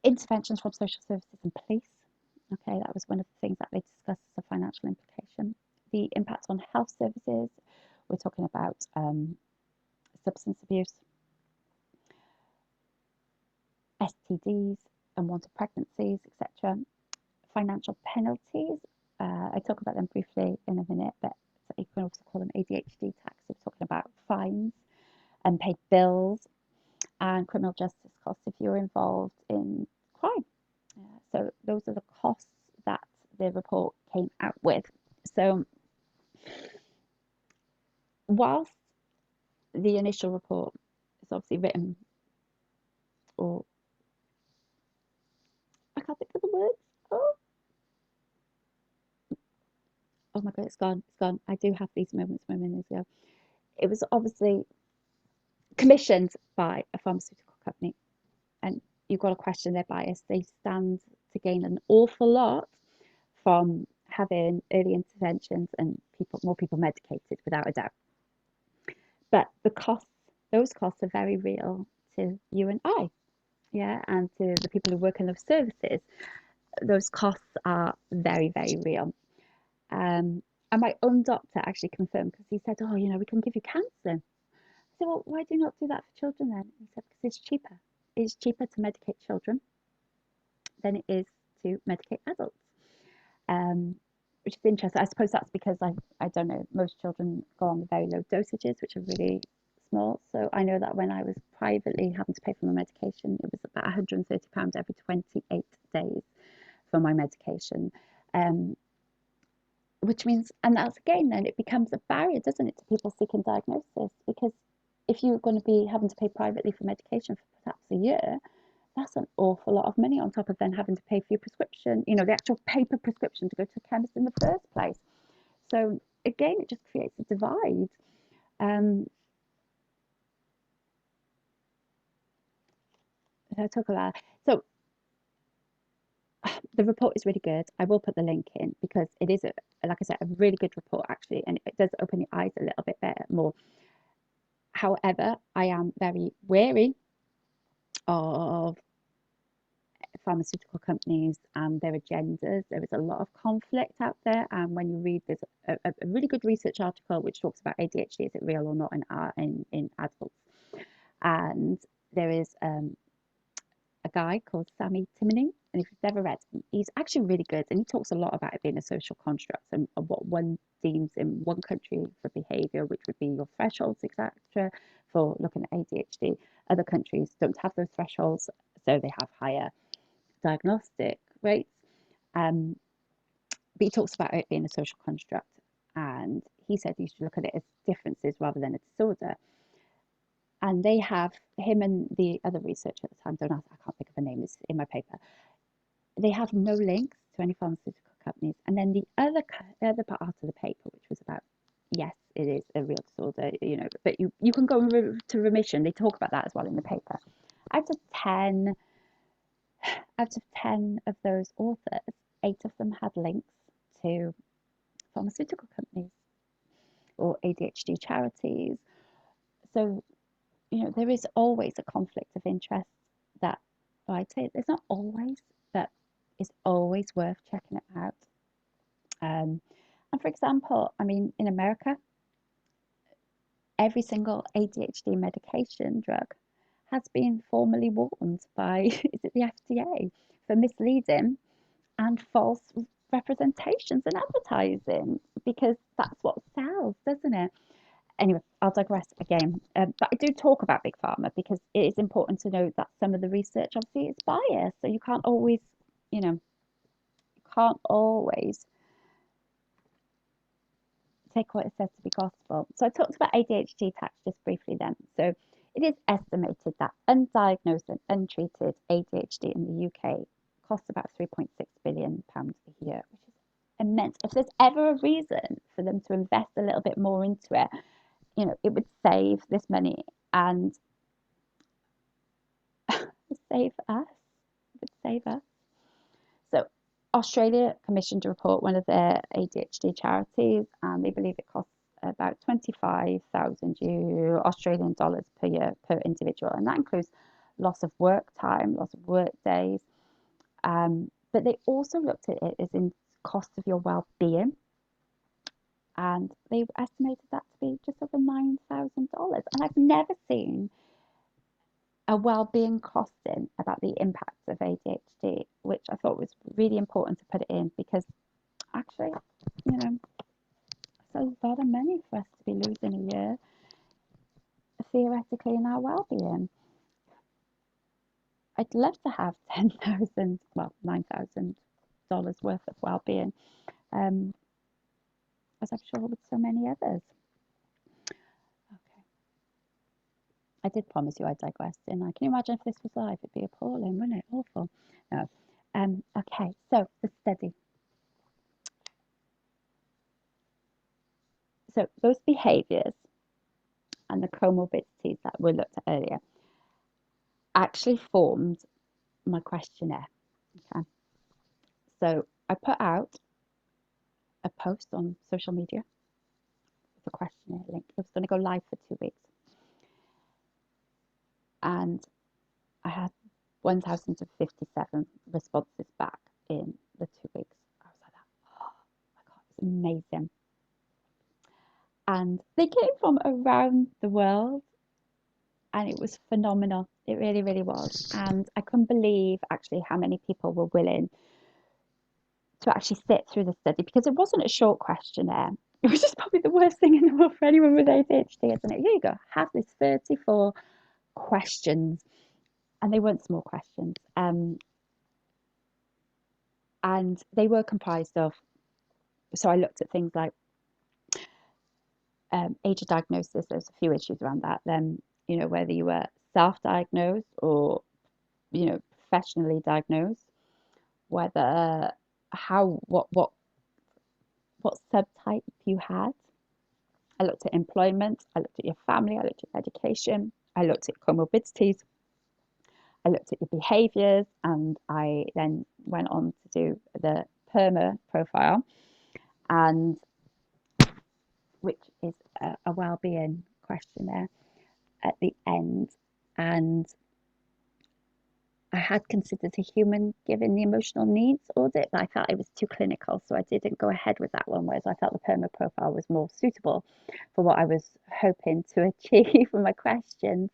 S1: Interventions from social services and police. Okay, that was one of the things that they discussed as a financial implication. The impact on health services, we're talking about substance abuse, STDs, unwanted pregnancies, etc. Financial penalties, I talk about them briefly in a minute, but you can also call them ADHD tax. We're talking about fines, unpaid bills, and criminal justice costs if you're involved in crime. So those are the costs that the report came out with. So whilst the initial report is obviously written, or I can't think of the words. Oh my God, it's gone. It's gone. I do have these moments where minutes ago. It was obviously commissioned by a pharmaceutical company, and you've got to question their bias. They stand to gain an awful lot from having early interventions and more people medicated, without a doubt. But the costs, those costs are very real to you and I, yeah, and to the people who work in those services. Those costs are very, very real. And my own doctor actually confirmed, because he said, oh, we can give you cancer. I said, well, why do you not do that for children then? He said, because it's cheaper. It's cheaper to medicate children than it is to medicate adults, which is interesting. I suppose that's because I don't know, most children go on very low dosages, which are really small. So I know that when I was privately having to pay for my medication, it was about £130 every 28 days for my medication. Which means, and that's again, then it becomes a barrier, doesn't it, to people seeking diagnosis? Because if you're going to be having to pay privately for medication for perhaps a year, that's an awful lot of money on top of then having to pay for your prescription, the actual paper prescription to go to the chemist in the first place. So again, it just creates a divide. I talk about so the report is really good. I will put the link in because it is, like I said, a really good report actually, and it does open your eyes a little bit better more. However, I am very wary of pharmaceutical companies and their agendas. There is a lot of conflict out there, and when you read, there's a really good research article which talks about ADHD, is it real or not in adults, and there is a guy called Sammy Timoney, and if you've never read him, he's actually really good, and he talks a lot about it being a social construct and what one deems in one country for behaviour, which would be your thresholds, etc., for looking at ADHD. Other countries don't have those thresholds, so they have higher diagnostic rates. But he talks about it being a social construct, and he said you should look at it as differences rather than a disorder. And they have, him and the other researcher at the time, don't ask, I can't think of her name, it's in my paper. They have no links to any pharmaceutical companies. And then the other part of the paper, which was about, yes, it is a real disorder, but you can go to remission. They talk about that as well in the paper. Out of 10 of those authors, 8 of them had links to pharmaceutical companies or ADHD charities. So, there is always a conflict of interest that, well, I'd say there's not always, but it's always worth checking it out. And for example, I mean, in America, every single ADHD medication drug has been formally warned by, is it the FDA, for misleading and false representations in advertising, because that's what sells, doesn't it? Anyway, I'll digress again. But I do talk about Big Pharma because it is important to note that some of the research obviously is biased. So you can't always, take what it says to be gospel. So I talked about ADHD tax just briefly then. So it is estimated that undiagnosed and untreated ADHD in the UK costs about £3.6 billion a year, which is immense. If there's ever a reason for them to invest a little bit more into it, it would save this money and save us. It would save us. So Australia commissioned a report, one of their ADHD charities, and they believe it costs about 25,000 Australian dollars per year per individual, and that includes loss of work time, loss of work days. But they also looked at it as in cost of your well-being, and they estimated that to be just over $9,000. And I've never seen a well-being costing about the impacts of ADHD, which I thought was really important to put it in because actually, you know, it's a lot of money for us to be losing a year theoretically in our well-being. I'd love to have 10,000, well, $9,000 worth of well-being, as I'm sure with so many others. Okay. I did promise you I'd digress, didn't I? Can you imagine if this was live? It'd be appalling, wouldn't it? Awful. No. Okay, so the study. So those behaviours and the comorbidities that we looked at earlier actually formed my questionnaire. Okay. So I put out a post on social media with a questionnaire link. It was going to go live for 2 weeks. And I had 1,057 responses back in the 2 weeks. I was like, oh my God, it was amazing. And they came from around the world, and it was phenomenal. It really, really was. And I couldn't believe actually how many people were willing to actually sit through the study, because it wasn't a short questionnaire. It was just probably the worst thing in the world for anyone with ADHD, isn't it? Here you go, have this 34 questions, and they weren't small questions. And they were comprised of, so I looked at things like age of diagnosis. There's a few issues around that. Then, you know, whether you were self-diagnosed or, you know, professionally diagnosed, whether what subtype you had. I looked at employment, I looked at your family, I looked at education, I looked at comorbidities, I looked at your behaviours, and I then went on to do the PERMA profile, and which is a well-being questionnaire at the end. And I had considered a human given the emotional needs audit, but I felt it was too clinical, so I didn't go ahead with that one, whereas I felt the PERMA profile was more suitable for what I was hoping to achieve with my questions.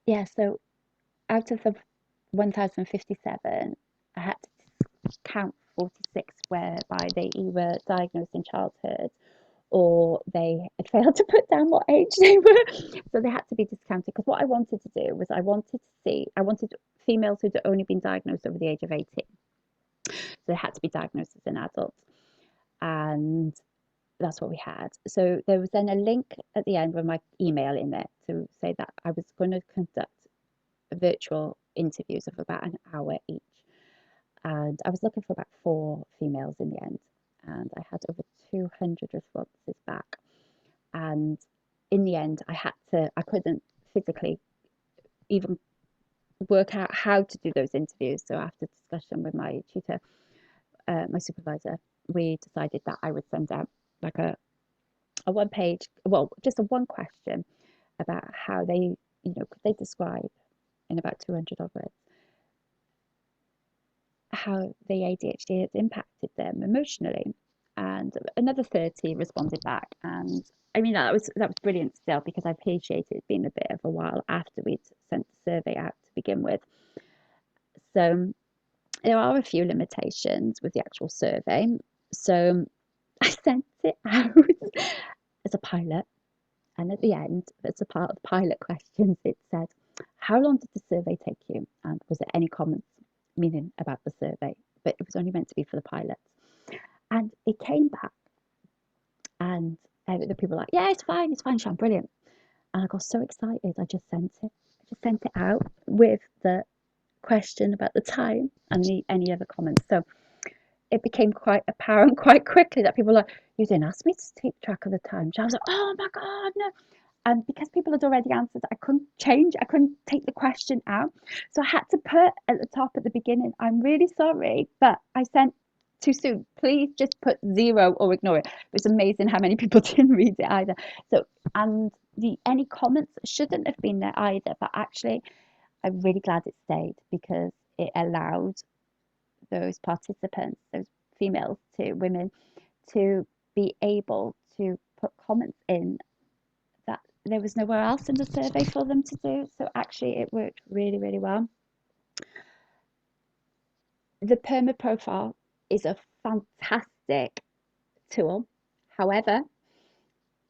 S1: Yeah, so out of the 1,057, I had to count 46 whereby they either diagnosed in childhood or they had failed to put down what age they were. So they had to be discounted, because what I wanted to do was I wanted females who'd only been diagnosed over the age of 18. So they had to be diagnosed as an adult. And that's what we had. So there was then a link at the end with my email in there to say that I was going to conduct virtual interviews of about an hour each. And I was looking for about 4 females in the end. And I had over 200 responses back. And in the end, I couldn't physically even work out how to do those interviews. So after discussion with my tutor, my supervisor, we decided that I would send out like a one page, well, just a one question about how they, could they describe in about 200 odd words how the ADHD has impacted them emotionally. And another 30 responded back. And I mean, that was brilliant still, because I appreciated it being a bit of a while after we'd sent the survey out to begin with. So there are a few limitations with the actual survey. So I sent it out as a pilot. And at the end, as a part of the pilot questions, it said, how long did the survey take you? And was there any comments, meaning about the survey? But it was only meant to be for the pilots. And it came back, and the people were like, yeah, it's fine, Sean, brilliant. And I got so excited, I just sent it. I just sent it out with the question about the time and any other comments. So it became quite apparent quite quickly that people were like, you didn't ask me to keep track of the time. So I was like, oh my God, no. And because people had already answered, I couldn't take the question out. So I had to put at the top at the beginning, I'm really sorry, but I sent too soon. Please just put 0 or ignore it. It's amazing how many people didn't read it either. So, and any comments shouldn't have been there either, but actually, I'm really glad it stayed because it allowed those participants, those females to women, to be able to put comments in that there was nowhere else in the survey for them to do. So actually it worked really, really well. The perma profile is a fantastic tool. However,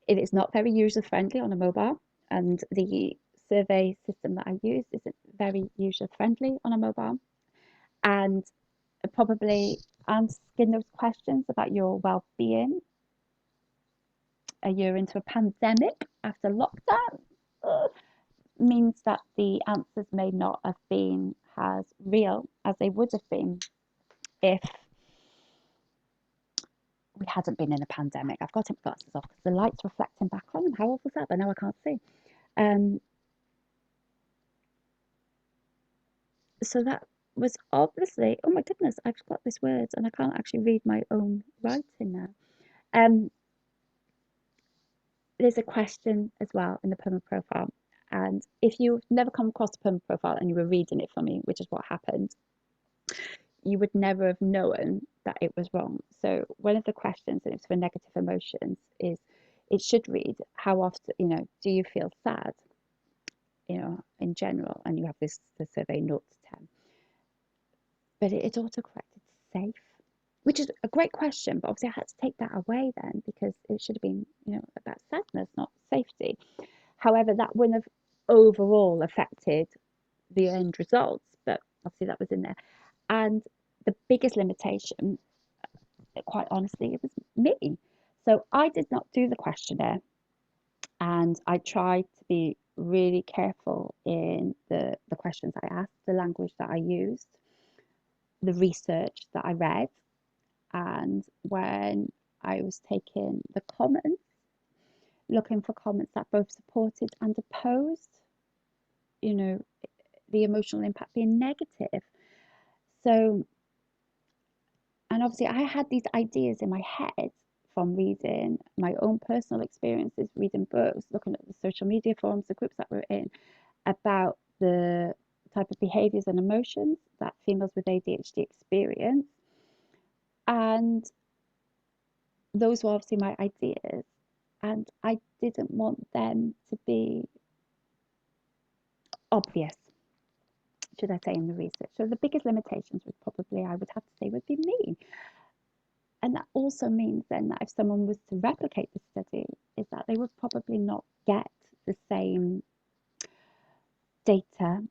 S1: it is not very user friendly on a mobile, and the survey system that I use isn't very user friendly on a mobile. And probably asking those questions about your well-being a year into a pandemic after lockdown means that the answers may not have been as real as they would have been if we hadn't been in a pandemic. I've got to take my glasses off because the light's reflecting back on them. How awful is that? But now I can't see. So that was obviously, oh my goodness, I've got this word and I can't actually read my own writing now. There's a question as well in the perma profile. And if you've never come across a perma profile and you were reading it for me, which is what happened, you would never have known that it was wrong. So one of the questions, and it's for negative emotions, is it should read, how often, do you feel sad, in general? And you have the survey 0 to 10. But it auto-corrected safe, which is a great question, but obviously I had to take that away then because it should have been, about sadness, not safety. However, that wouldn't have overall affected the end results, but obviously that was in there. And the biggest limitation, quite honestly, it was me. So I did not do the questionnaire, and I tried to be really careful in the questions I asked, the language that I used, the research that I read, and when I was taking the comments, looking for comments that both supported and opposed, the emotional impact being negative. So, and obviously I had these ideas in my head from reading my own personal experiences, reading books, looking at the social media forums, the groups that we're in, about the type of behaviors and emotions that females with ADHD experience. And those were obviously my ideas. And I didn't want them to be obvious, should I say, in the research. So the biggest limitations would probably, I would have to say, would be me. And that also means then that if someone was to replicate the study, is that they would probably not get the same data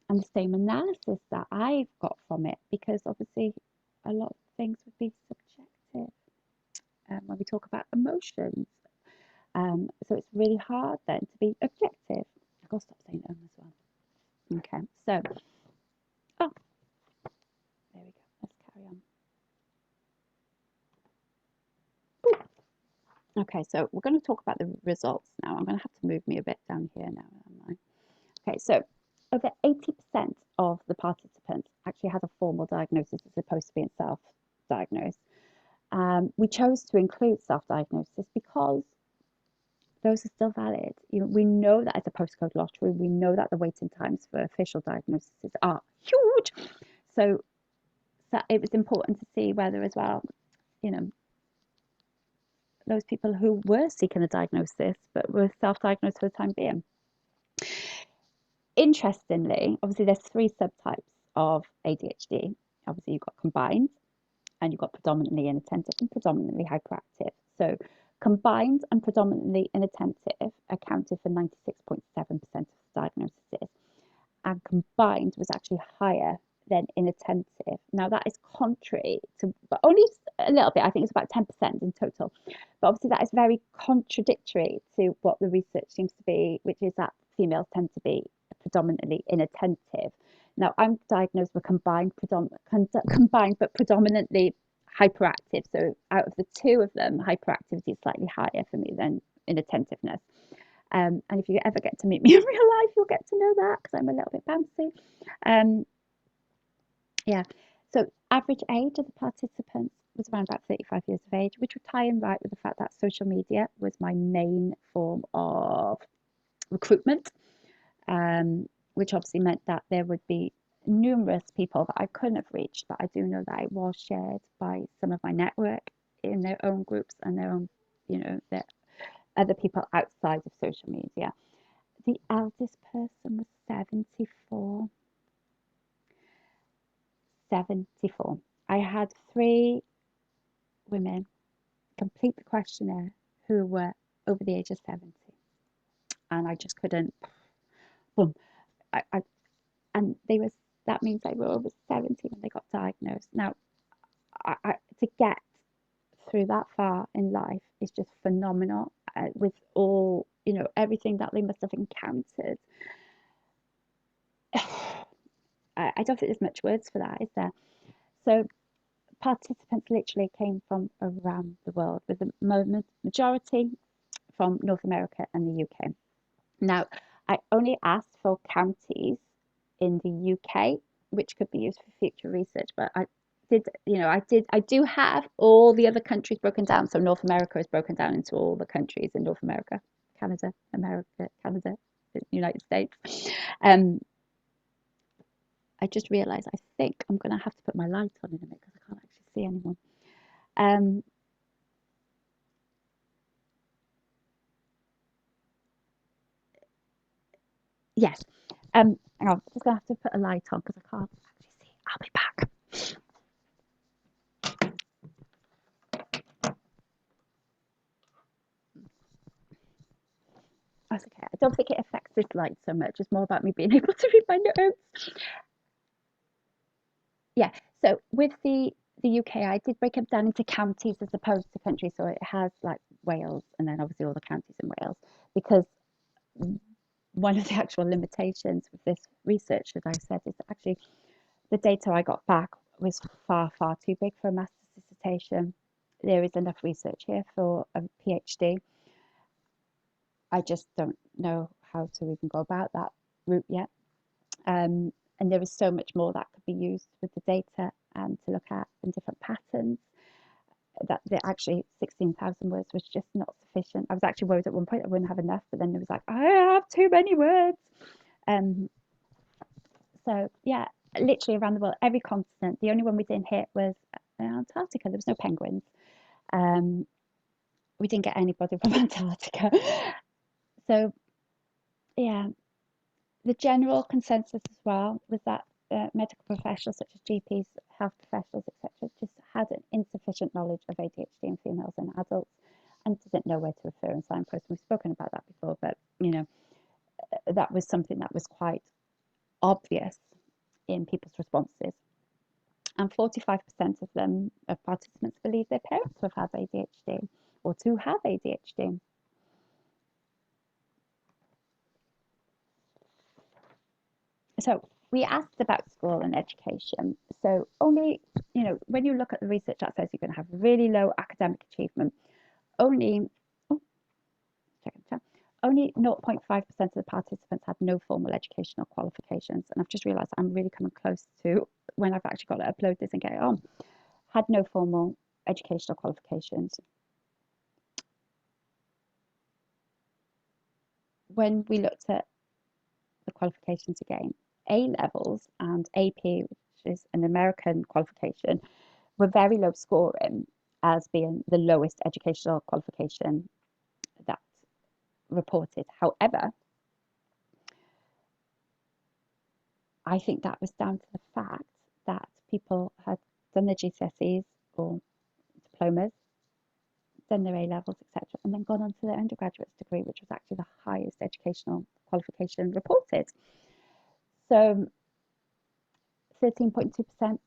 S1: and the same analysis that I've got from it, because obviously a lot of things would be subjective when we talk about emotions. So it's really hard then to be objective. I've got to stop saying as well. Okay, so, oh, there we go. Let's carry on. Ooh. Okay, so we're going to talk about the results now. I'm going to have to move me a bit down here now, am I? Okay, so over 80% of the participants actually had a formal diagnosis as opposed to being self-diagnosed. We chose to include self-diagnosis because those are still valid. We know that it's a postcode lottery. We know that the waiting times for official diagnoses are huge. So it was important to see whether as well, those people who were seeking a diagnosis but were self-diagnosed for the time being. Interestingly, obviously there's 3 subtypes of ADHD. Obviously you've got combined, and you've got predominantly inattentive and predominantly hyperactive. So combined and predominantly inattentive accounted for 96.7% of diagnoses, and combined was actually higher than inattentive. Now that is contrary to, but only a little bit, I think it's about 10% in total. But obviously that is very contradictory to what the research seems to be, which is that females tend to be predominantly inattentive. Now I'm diagnosed with combined but predominantly hyperactive. So out of the 2 of them, hyperactivity is slightly higher for me than inattentiveness. And if you ever get to meet me in real life, you'll get to know that because I'm a little bit bouncy. Um, yeah. So average age of the participants was around about 35 years of age, which would tie in right with the fact that social media was my main form of recruitment, which obviously meant that there would be numerous people that I couldn't have reached, but I do know that it was shared by some of my network in their own groups and their own, their other people outside of social media. The eldest person was 74. 74. I had 3 women complete the questionnaire who were over the age of 70, and I just couldn't. Boom. I and they was that means they were over 70 when they got diagnosed. Now, to get through that far in life is just phenomenal. With all everything that they must have encountered. I don't think there's much words for that, is there? So participants literally came from around the world, with the majority from North America and the UK. Now, I only asked for counties in the UK, which could be used for future research, but I do have all the other countries broken down. So North America is broken down into all the countries in North America, Canada, United States. I just realized I think I'm going to have to put my light on in a minute because I can't actually see anyone. Yes. Hang on, I'm just going to have to put a light on because I can't actually see. I'll be back. That's okay. I don't think it affects this light so much. It's more about me being able to read my notes. Yeah. So with the UK, I did break it down into counties as opposed to countries. So it has like Wales and then obviously all the counties in Wales, because one of the actual limitations with this research, as I said, is that actually the data I got back was far, far too big for a master's dissertation. There is enough research here for a PhD. I just don't know how to even go about that route yet. And there is so much more that could be used with the data and to look at in different patterns. That actually 16,000 words was just not sufficient. I was actually worried at one point I wouldn't have enough, but then it was like, I have too many words. So yeah, literally around the world, every continent. The only one we didn't hit was Antarctica. There was no penguins. We didn't get anybody from Antarctica. So yeah, the general consensus as well was that medical professionals such as GPs, health professionals, etc., just had an insufficient knowledge of ADHD in females and adults and didn't know where to refer and signpost. We've spoken about that before, but that was something that was quite obvious in people's responses. And 45% of them, of participants, believe their parents have had ADHD or to have ADHD. So we asked about school and education. So only, when you look at the research that says you're going to have really low academic achievement, only, oh, only 0.5% of the participants had no formal educational qualifications. And I've just realised I'm really coming close to when I've actually got to upload this and get it on. Had no formal educational qualifications. When we looked at the qualifications again, A levels and AP, which is an American qualification, were very low scoring as being the lowest educational qualification that reported. However, I think that was down to the fact that people had done their GCSEs or diplomas, done their A levels, etc., and then gone on to their undergraduate degree, which was actually the highest educational qualification reported. So 13.2%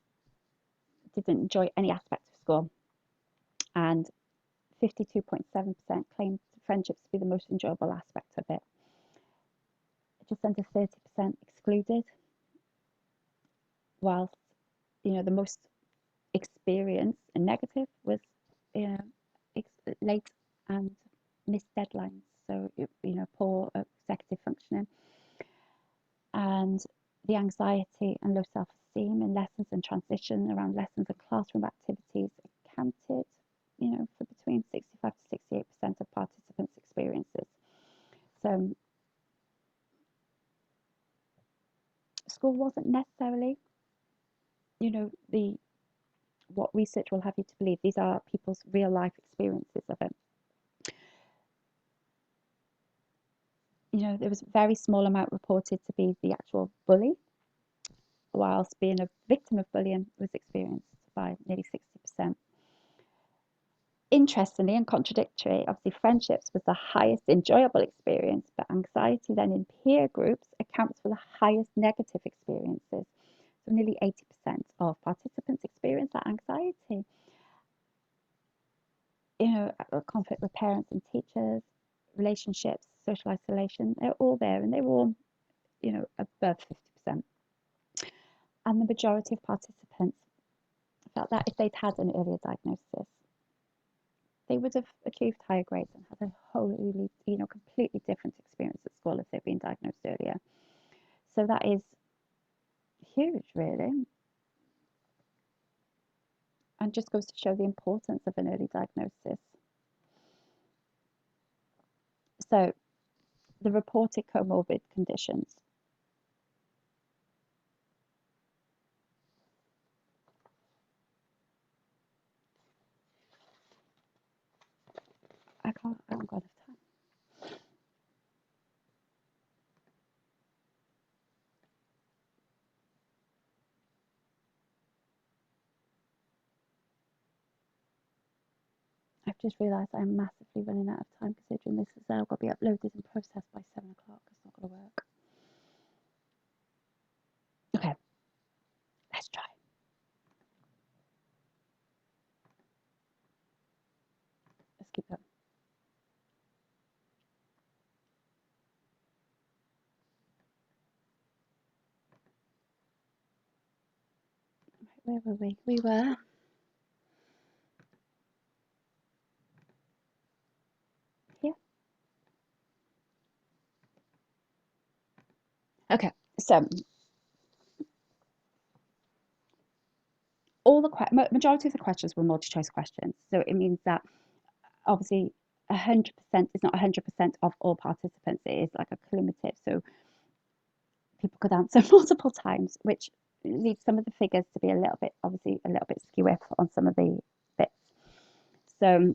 S1: didn't enjoy any aspect of school, and 52.7% claimed friendships to be the most enjoyable aspect of it. Just under 30% excluded, whilst the most experience and negative was late and missed deadlines. so poor executive functioning, and the anxiety and low self-esteem in lessons and transition around lessons and classroom activities accounted, for between 65 to 68% of participants' experiences. So school wasn't necessarily, the what research will have you to believe. These are people's real life experiences of it. There was a very small amount reported to be the actual bully, whilst being a victim of bullying was experienced by nearly 60%. Interestingly and contradictory, obviously friendships was the highest enjoyable experience, but anxiety then in peer groups accounts for the highest negative experiences. So nearly 80% of participants experience that anxiety. Conflict with parents and teachers, relationships, social isolation, they're all there, and they were all, above 50%. And the majority of participants felt that if they'd had an earlier diagnosis, they would have achieved higher grades and had a wholly, completely different experience at school if they'd been diagnosed earlier. So that is huge, really, and just goes to show the importance of an early diagnosis. So the reported comorbid conditions. I haven't got enough time. I've just realised I'm massively running out of time, considering this is now got to be uploaded and processed by 7 o'clock. It's not going to work. Okay, let's try. Let's keep going. Right, where were we? We were here. Okay, so all the majority of the questions were multi-choice questions. So it means that obviously 100% is not 100% of all participants. It is like a cumulative. So people could answer multiple times, which leads some of the figures to be a little bit skewy on some of the bits. So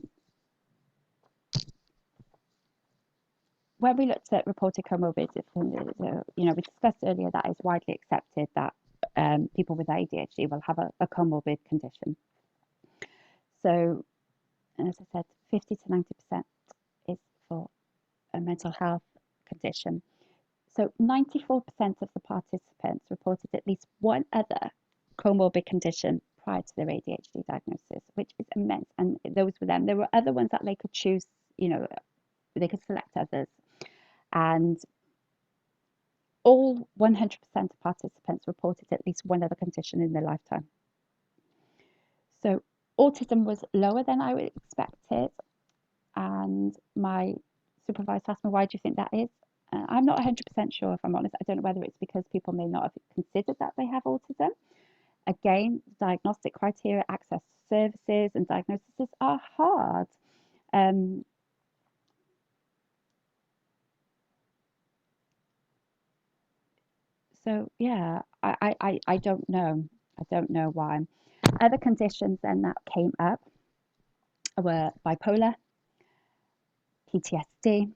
S1: when we looked at reported comorbidities, we discussed earlier that it's widely accepted that people with ADHD will have a comorbid condition. So, as I said, 50 to 90% is for a mental health condition. So 94% of the participants reported at least one other comorbid condition prior to their ADHD diagnosis, which is immense. And those were them. There were other ones that they could choose, they could select others. And all 100% of participants reported at least one other condition in their lifetime. So autism was lower than I would expected. And my supervisor asked me, why do you think that is? I'm not 100% sure, if I'm honest. I don't know whether it's because people may not have considered that they have autism. Again, diagnostic criteria, access to services and diagnoses are hard. So yeah, I don't know. I don't know why. Other conditions then that came up were bipolar, PTSD,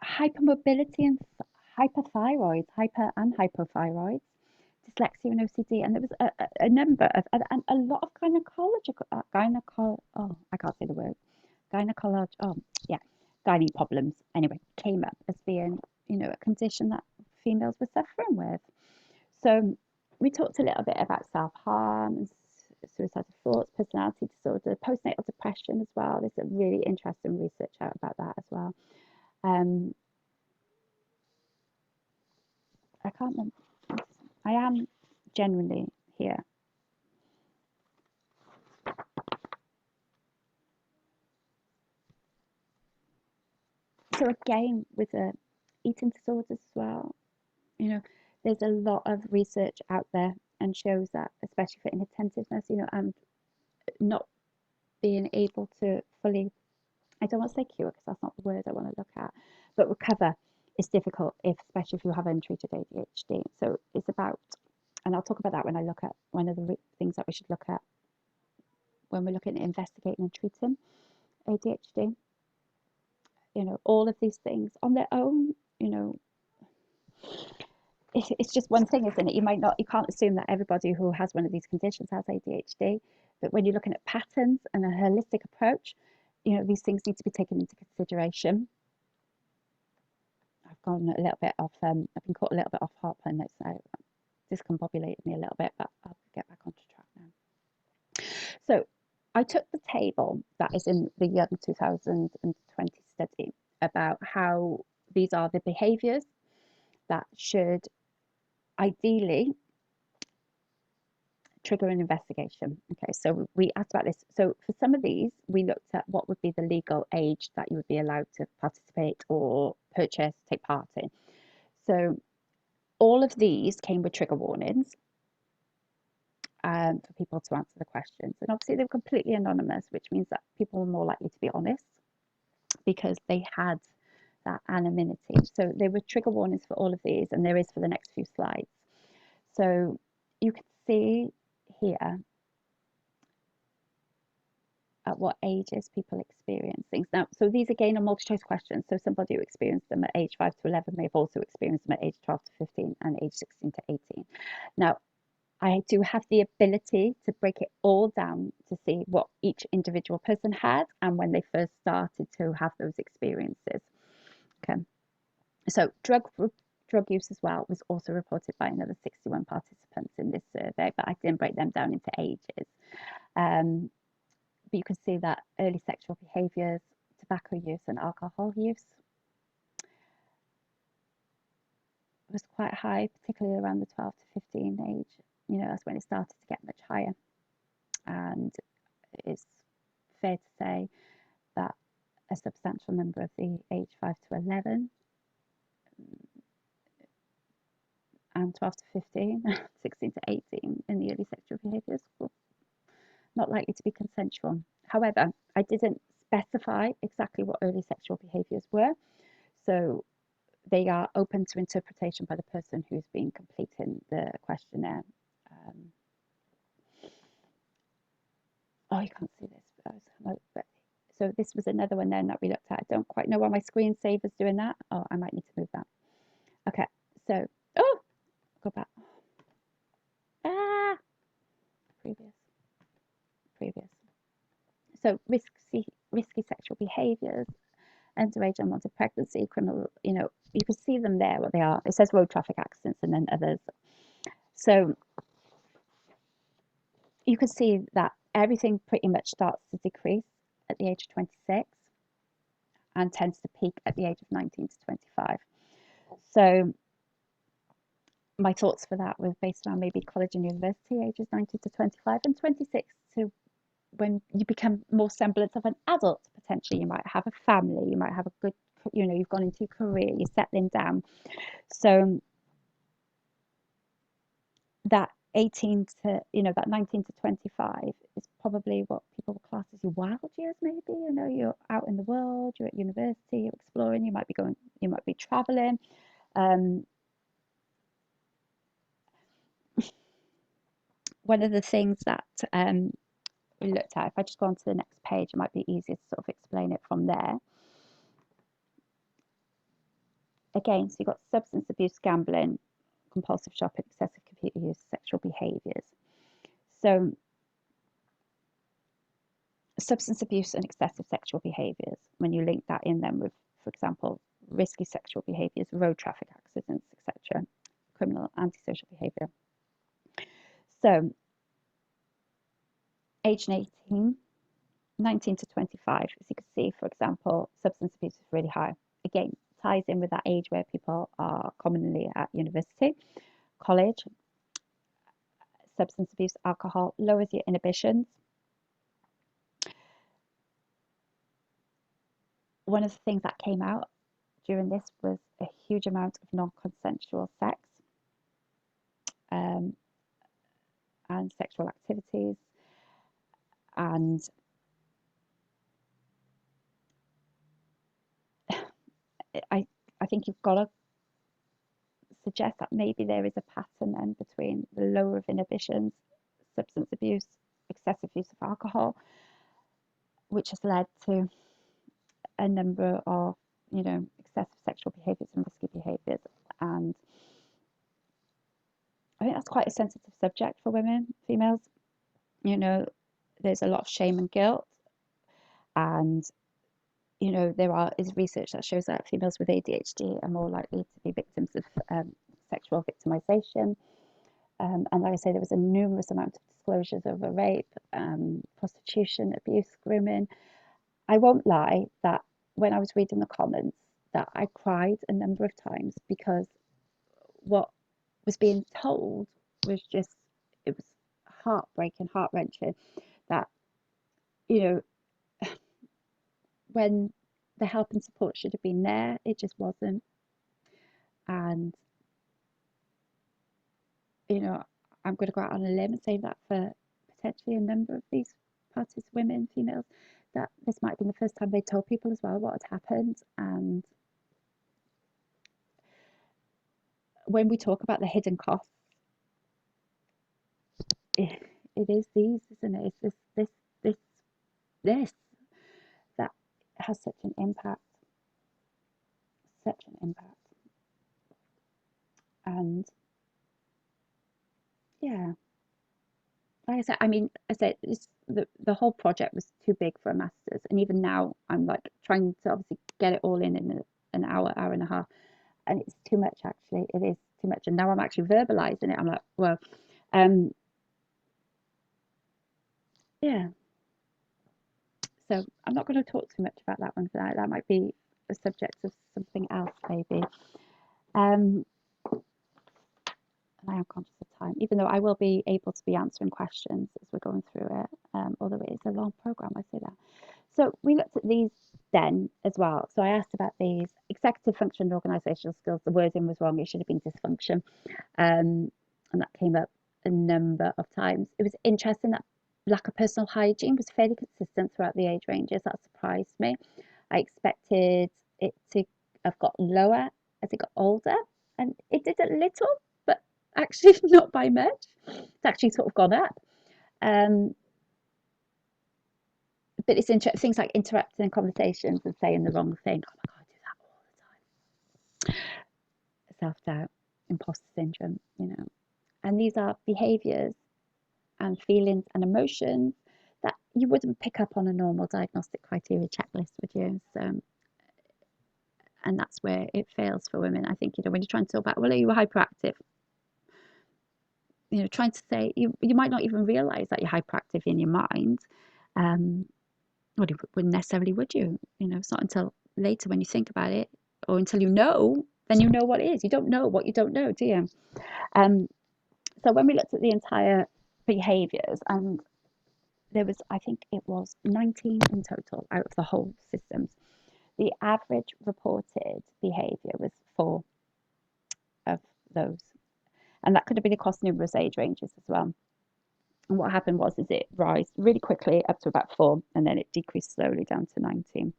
S1: hypermobility and hyperthyroid, hyper and hypothyroid, dyslexia and OCD, and there was a number of and a lot of gynecological I can't say the word gynae problems anyway came up as being a condition that females were suffering with. So we talked a little bit about self-harm, suicidal thoughts, personality disorder, postnatal depression as well. There's a really interesting research out about that as well. I can't remember. I am genuinely here. So again, with the eating disorders as well, you know, there's a lot of research out there and shows that, especially for inattentiveness, and not being able to fully, I don't want to say cure because that's not the word I want to look at, but recover is difficult, especially if you have untreated ADHD. So it's about, and I'll talk about that when I look at one of the things that we should look at when we're looking at investigating and treating ADHD. All of these things on their own, it's just one thing, isn't it? You can't assume that everybody who has one of these conditions has ADHD, but when you're looking at patterns and a holistic approach, these things need to be taken into consideration. I've gone a little bit off, I've been caught a little bit off harp and it's discombobulated me a little bit, but I'll get back onto track now. So I took the table that is in the Young 2020 study about how these are the behaviours that should ideally trigger an investigation. Okay, so we asked about this. So for some of these, we looked at what would be the legal age that you would be allowed to participate or purchase, take part in. So all of these came with trigger warnings for people to answer the questions. And obviously they were completely anonymous, which means that people were more likely to be honest because they had that anonymity. So there were trigger warnings for all of these, and there is for the next few slides. So you can see here at what ages people experience things. Now, so these again are multi-choice questions. So somebody who experienced them at age 5 to 11 may have also experienced them at age 12 to 15 and age 16 to 18. Now, I do have the ability to break it all down to see what each individual person had and when they first started to have those experiences. Okay. So drug use as well was also reported by another 61 participants in this survey, but I didn't break them down into ages. But you can see that early sexual behaviours, tobacco use and alcohol use was quite high, particularly around the 12 to 15 age. That's when it started to get much higher. And it's fair to say that a substantial number of the age 5 to 11 and 12 to 15, 16 to 18 in the early sexual behaviours were not likely to be consensual. However, I didn't specify exactly what early sexual behaviours were, so they are open to interpretation by the person who's been completing the questionnaire. Oh, you can't see this, but so this was another one then that we looked at. I don't quite know why my screensaver's doing that. Oh, I might need to move that. Okay, so, oh, go back. Ah, previous. So risky sexual behaviours, underage unwanted pregnancy, criminal, you can see them there, what they are. It says road traffic accidents and then others. So you can see that everything pretty much starts to decrease at the age of 26 and tends to peak at the age of 19 to 25. So my thoughts for that were based around maybe college and university ages 19 to 25 and 26 to when you become more semblance of an adult. Potentially you might have a family, you might have a good, you've gone into your career, you're settling down. So that 18 to, that 19 to 25 is probably what people would class as your wild years, maybe. You're out in the world, you're at university, you're exploring, you might be traveling. One of the things that we looked at, if I just go on to the next page, it might be easier to sort of explain it from there. Again, so you've got substance abuse, gambling, compulsive shopping, excessive computer use, sexual behaviours. So substance abuse and excessive sexual behaviours, when you link that in then with, for example, risky sexual behaviours, road traffic accidents, etc., criminal antisocial behaviour. So age 18, 19 to 25, as you can see, for example, substance abuse is really high. Again, ties in with that age where people are commonly at university, college. Substance abuse, alcohol lowers your inhibitions. One of the things that came out during this was a huge amount of non-consensual sex um, and sexual activities. And I, I think you've got to suggest that maybe there is a pattern then between the lower of inhibitions, substance abuse, excessive use of alcohol, which has led to a number of, excessive sexual behaviours and risky behaviours. And I think that's quite a sensitive subject for women, females. There's a lot of shame and guilt, and there is research that shows that females with ADHD are more likely to be victims of sexual victimization. And like I say, there was a numerous amount of disclosures over rape, prostitution, abuse, grooming. I won't lie that when I was reading the comments, that I cried a number of times, because what was being told was just, it was heartbreaking, heart-wrenching, that, when the help and support should have been there, it just wasn't. And, I'm going to go out on a limb and say that for potentially a number of these parties, women, females, that this might have been the first time they told people as well what had happened. And when we talk about the hidden costs, it is these, isn't it? It's this that has such an impact, such an impact. And yeah, like I said, the whole project was too big for a master's, and even now I'm like trying to obviously get it all in an hour and a half, and it's too much. Actually, it is too much, and now I'm actually verbalizing it. I'm like, well, yeah. So I'm not going to talk too much about that one for that. That might be a subject of something else, maybe. And I am conscious of time, even though I will be able to be answering questions as we're going through it, although it is a long program, I say that. So we looked at these then as well. So I asked about these: executive function and organisational skills. The wording was wrong. It should have been dysfunction. And that came up a number of times. It was interesting that lack of personal hygiene was fairly consistent throughout the age ranges. That surprised me. I expected it to have got lower as it got older, and it did a little, but actually not by much. It's actually sort of gone up. But it's interesting, things like interrupting in conversations and saying the wrong thing. Oh my God, I do that all the time. Self-doubt, imposter syndrome, And these are behaviours and feelings and emotions that you wouldn't pick up on a normal diagnostic criteria checklist, would you? So, and that's where it fails for women. I think, when you're trying to talk about, well, are you hyperactive? Trying to say, you might not even realise that you're hyperactive in your mind. Well, you wouldn't necessarily, would you? It's not until later when you think about it, or until then you know what it is. You don't know what you don't know, do you? So when we looked at the entire behaviours, and there was, I think it was 19 in total out of the whole systems, the average reported behaviour was 4 of those. And that could have been across numerous age ranges as well. And what happened was it rose really quickly up to about 4, and then it decreased slowly down to 19.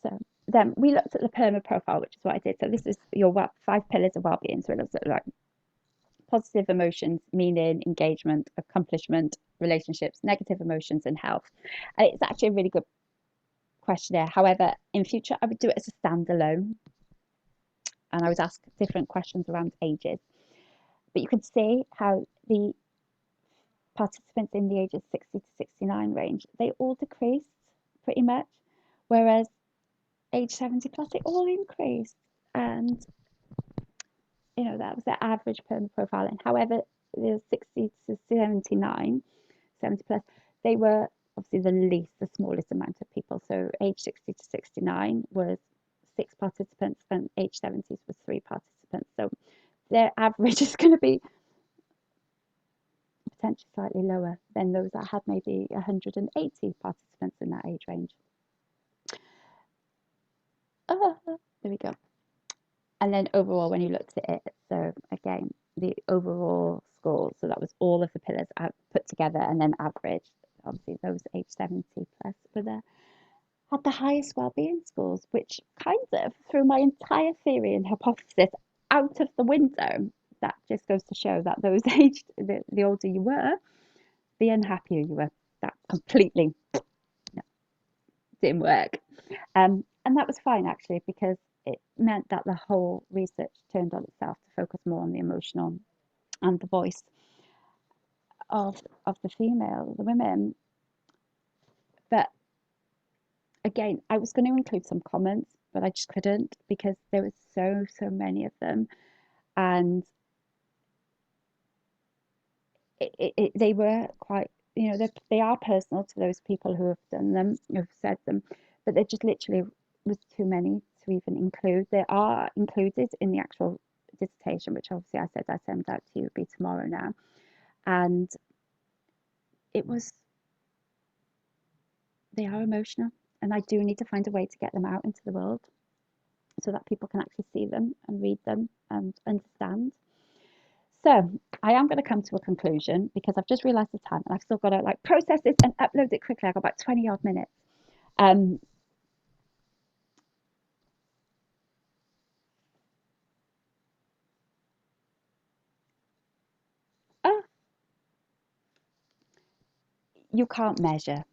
S1: So then we looked at the PERMA profile, which is what I did. So this is your 5 pillars of well-being. So it looks at like positive emotions, meaning, engagement, accomplishment, relationships; negative emotions, and health. And it's actually a really good questionnaire. However, in future, I would do it as a standalone, and I would ask different questions around ages. But you can see how the participants in the ages 60 to 69 range, they all decreased pretty much, whereas age 70 plus, it all increased. And that was their average PERMA profiling. However, the 60 to 79, 70 plus, they were obviously the smallest amount of people. So age 60 to 69 was 6 participants, and age 70s was 3 participants. So their average is going to be potentially slightly lower than those that had maybe 180 participants in that age range. There we go. And then overall, when you looked at it, so again, the overall score, so that was all of the pillars put together and then averaged. Obviously, those age 70 plus were there, had the highest well-being scores, which kind of threw my entire theory and hypothesis out of the window. That just goes to show that those aged, the older you were, the unhappier you were. That completely didn't work. And that was fine actually, because it meant that the whole research turned on itself to focus more on the emotional and the voice of the women. But again, I was going to include some comments, but I just couldn't because there was so many of them, and they were quite, they are personal to those people who have done them, who have said them, but there just literally was too many to even include. They are included in the actual dissertation, which obviously I said I send out to you, would be tomorrow now, and it was, they are emotional, and I do need to find a way to get them out into the world so that people can actually see them and read them and understand. So I am going to come to a conclusion because I've just realised the time and I've still got to like process this and upload it quickly. I've got about 20 odd minutes. Um, oh, you can't measure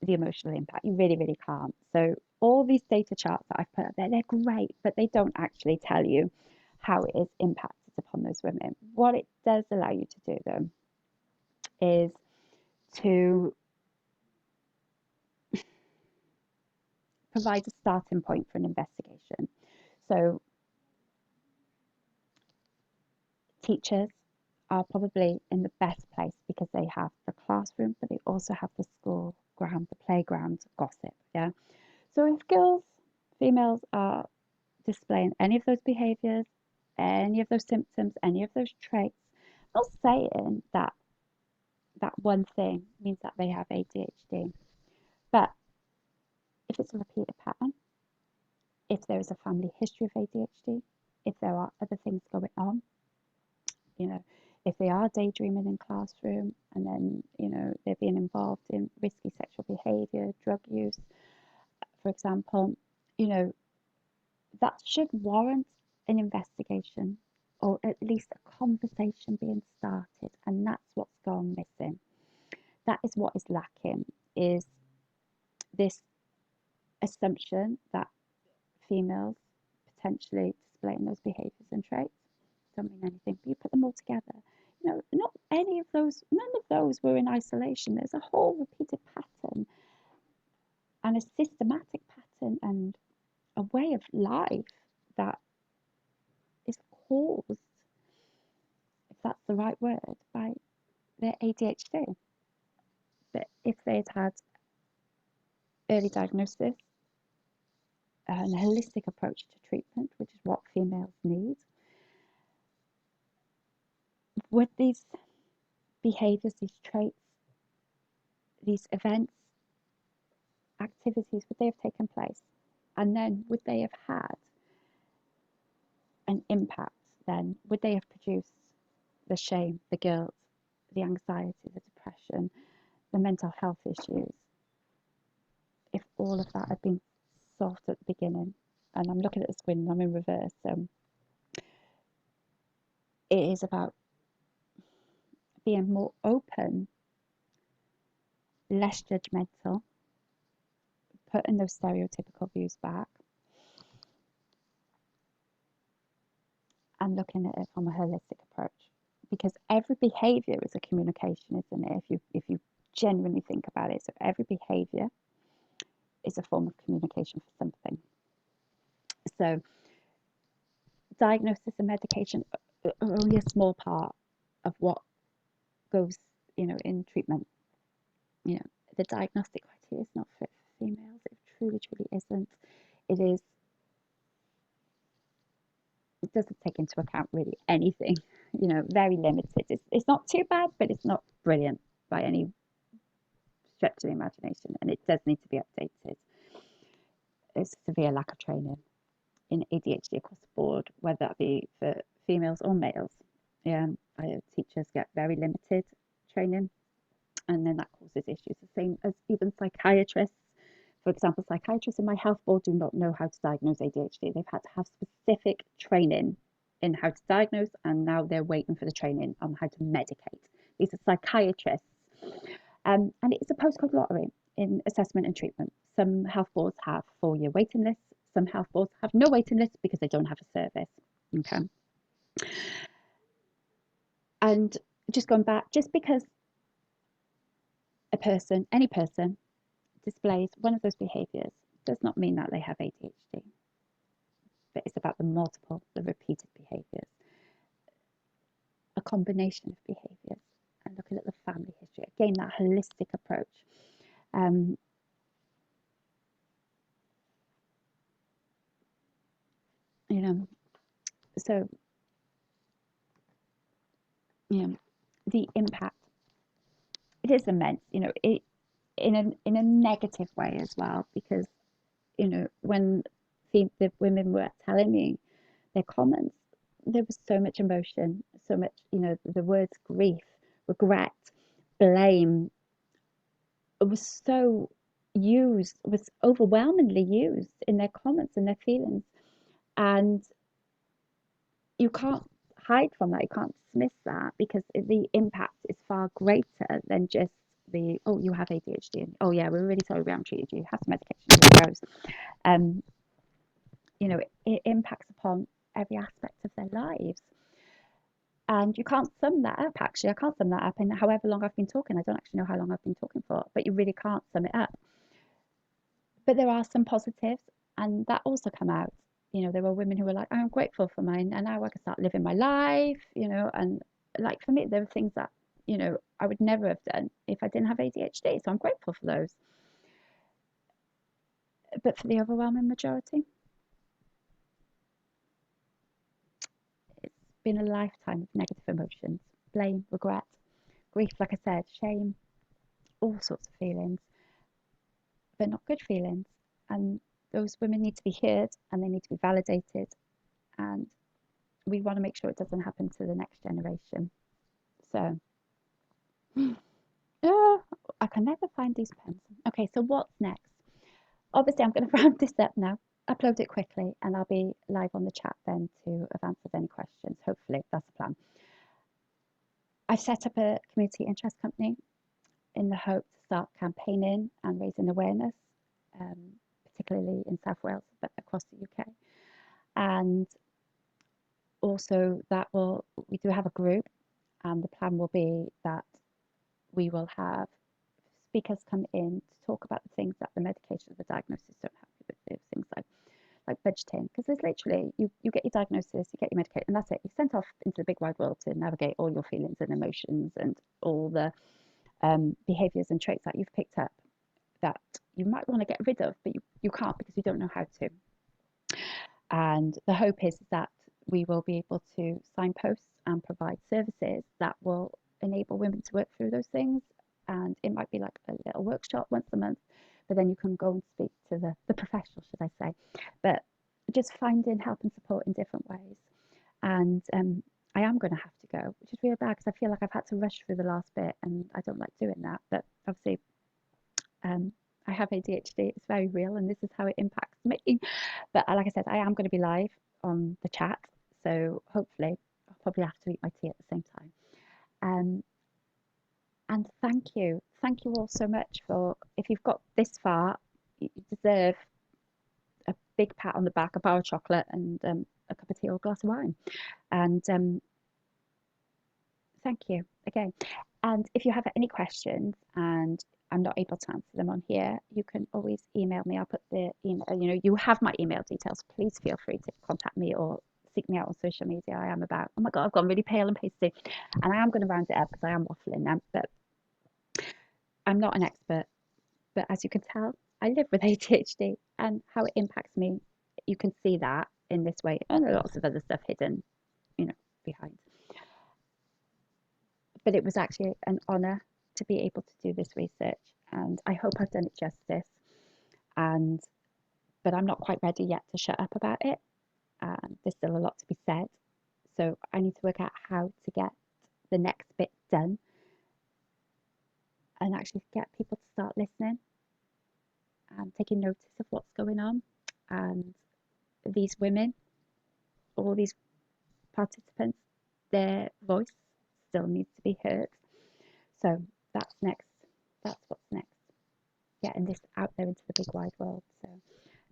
S1: the emotional impact. You really can't. So all these data charts that I've put up there, they're great, but they don't actually tell you how it is impacted upon those women. What it does allow you to do, though, is to provide a starting point for an investigation. So teachers are probably in the best place because they have the classroom, but they also have the school ground, the playground gossip. Yeah. So if girls, females are displaying any of those behaviours, any of those symptoms, any of those traits, not saying that that one thing means that they have ADHD, but if it's a repeated pattern, if there is a family history of ADHD, if there are other things going on, you know, if they are daydreaming in classroom and then, they're being involved in risky sexual behaviour, drug use, for example, you know, that should warrant an investigation or at least a conversation being started. And that's what's gone missing. That is what is lacking, is this assumption that females potentially displaying those behaviours and traits don't mean anything, but you put them all together. Not any of those, none of those were in isolation. There's a whole repeated pattern and a systematic pattern and a way of life that is caused, if that's the right word, by their ADHD. But if they had had early diagnosis and a holistic approach to treatment, which is what females need, would these behaviours, these traits, these events, activities, would they have taken place? And then would they have had an impact then? Would they have produced the shame, the guilt, the anxiety, the depression, the mental health issues, if all of that had been solved at the beginning? And I'm looking at the screen and I'm in reverse. So it is about being more open, less judgmental, putting those stereotypical views back, and looking at it from a holistic approach. Because every behaviour is a communication, isn't it? If you genuinely think about it, so every behaviour is a form of communication for something. So diagnosis and medication are only a small part of what goes, in treatment. The diagnostic criteria is not fit for females. It truly isn't. It is. It doesn't take into account really anything. you know, very limited. It's not too bad, but it's not brilliant by any stretch of the imagination, and it does need to be updated. There's severe lack of training in ADHD across the board, whether that be for females or males. Yeah, teachers get very limited training, and then that causes issues. The same as even psychiatrists. For example, psychiatrists in my health board do not know how to diagnose ADHD. They've had to have specific training in how to diagnose, and now they're waiting for the training on how to medicate. These are psychiatrists. And it's a postcode lottery in assessment and treatment. Some health boards have 4-year waiting lists. Some health boards have no waiting lists because they don't have a service. Okay. And just going back, just because a person, any person, displays one of those behaviours does not mean that they have ADHD. But it's about the repeated behaviours, a combination of behaviours, and looking at the family history. Again, that holistic approach. You know, so you know, the impact, it is immense. You know, it in a negative way as well, because you know when the women were telling me their comments, there was so much emotion, so much, you know, the words grief, regret, blame, it was so used, was overwhelmingly used in their comments and their feelings. And you can't hide from that, you can't dismiss that, because the impact is far greater than just the, oh, you have ADHD, and oh yeah, we're really sorry we haven't treated you, have some medication, here it goes. You know, it impacts upon every aspect of their lives. And you can't sum that up, actually. I can't sum that up in however long I've been talking. I don't actually know how long I've been talking for, but you really can't sum it up. But there are some positives, and that also come out. You know, there were women who were like, I'm grateful for mine, and now I can start living my life, you know, and like for me, there were things that, you know, I would never have done if I didn't have ADHD. So I'm grateful for those. But for the overwhelming majority, it's been a lifetime of negative emotions, blame, regret, grief, like I said, shame, all sorts of feelings, but not good feelings. And those women need to be heard, and they need to be validated. And we want to make sure it doesn't happen to the next generation. So, I can never find these pens. Okay, so what's next? Obviously, I'm going to round this up now, upload it quickly, and I'll be live on the chat then to have answered any questions. Hopefully, that's the plan. I've set up a community interest company in the hope to start campaigning and raising awareness, particularly in South Wales, but across the UK. And also we do have a group, and the plan will be that we will have speakers come in to talk about the things that the medication or the diagnosis don't help you with, things like budgeting, because there's literally, you get your diagnosis, you get your medication, and that's it. You're sent off into the big wide world to navigate all your feelings and emotions and all the behaviors and traits that you've picked up that you might want to get rid of, but you can't because you don't know how to. And the hope is that we will be able to signpost and provide services that will enable women to work through those things. And it might be like a little workshop once a month, but then you can go and speak to the professional, should I say. But just finding help and support in different ways. And I am going to have to go, which is really bad because I feel like I've had to rush through the last bit, and I don't like doing that. But obviously, I have ADHD, it's very real, and this is how it impacts me. But like I said, I am going to be live on the chat, so hopefully I'll probably have to eat my tea at the same time. And thank you all so much for, if you've got this far, you deserve a big pat on the back, a bar of chocolate, and a cup of tea or a glass of wine. And thank you again. And if you have any questions and I'm not able to answer them on here, you can always email me. I'll put the email, you know, you have my email details. Please feel free to contact me or seek me out on social media. I am about, oh my God, I've gone really pale and pasty. And I am going to round it up because I am waffling now, but I'm not an expert. But as you can tell, I live with ADHD, and how it impacts me, you can see that in this way, and lots of other stuff hidden, you know, behind. but it was actually an honour to be able to do this research, and I hope I've done it justice. And but I'm not quite ready yet to shut up about it. There's still a lot to be said, so I need to work out how to get the next bit done and actually get people to start listening and taking notice of what's going on. And these women, all these participants, their voice still needs to be heard. So that's next. That's what's next. Getting this out there into the big wide world. So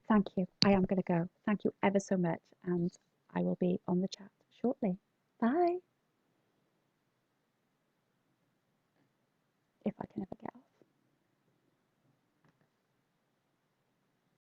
S1: thank you. I am going to go. Thank you ever so much. And I will be on the chat shortly. Bye. If I can ever get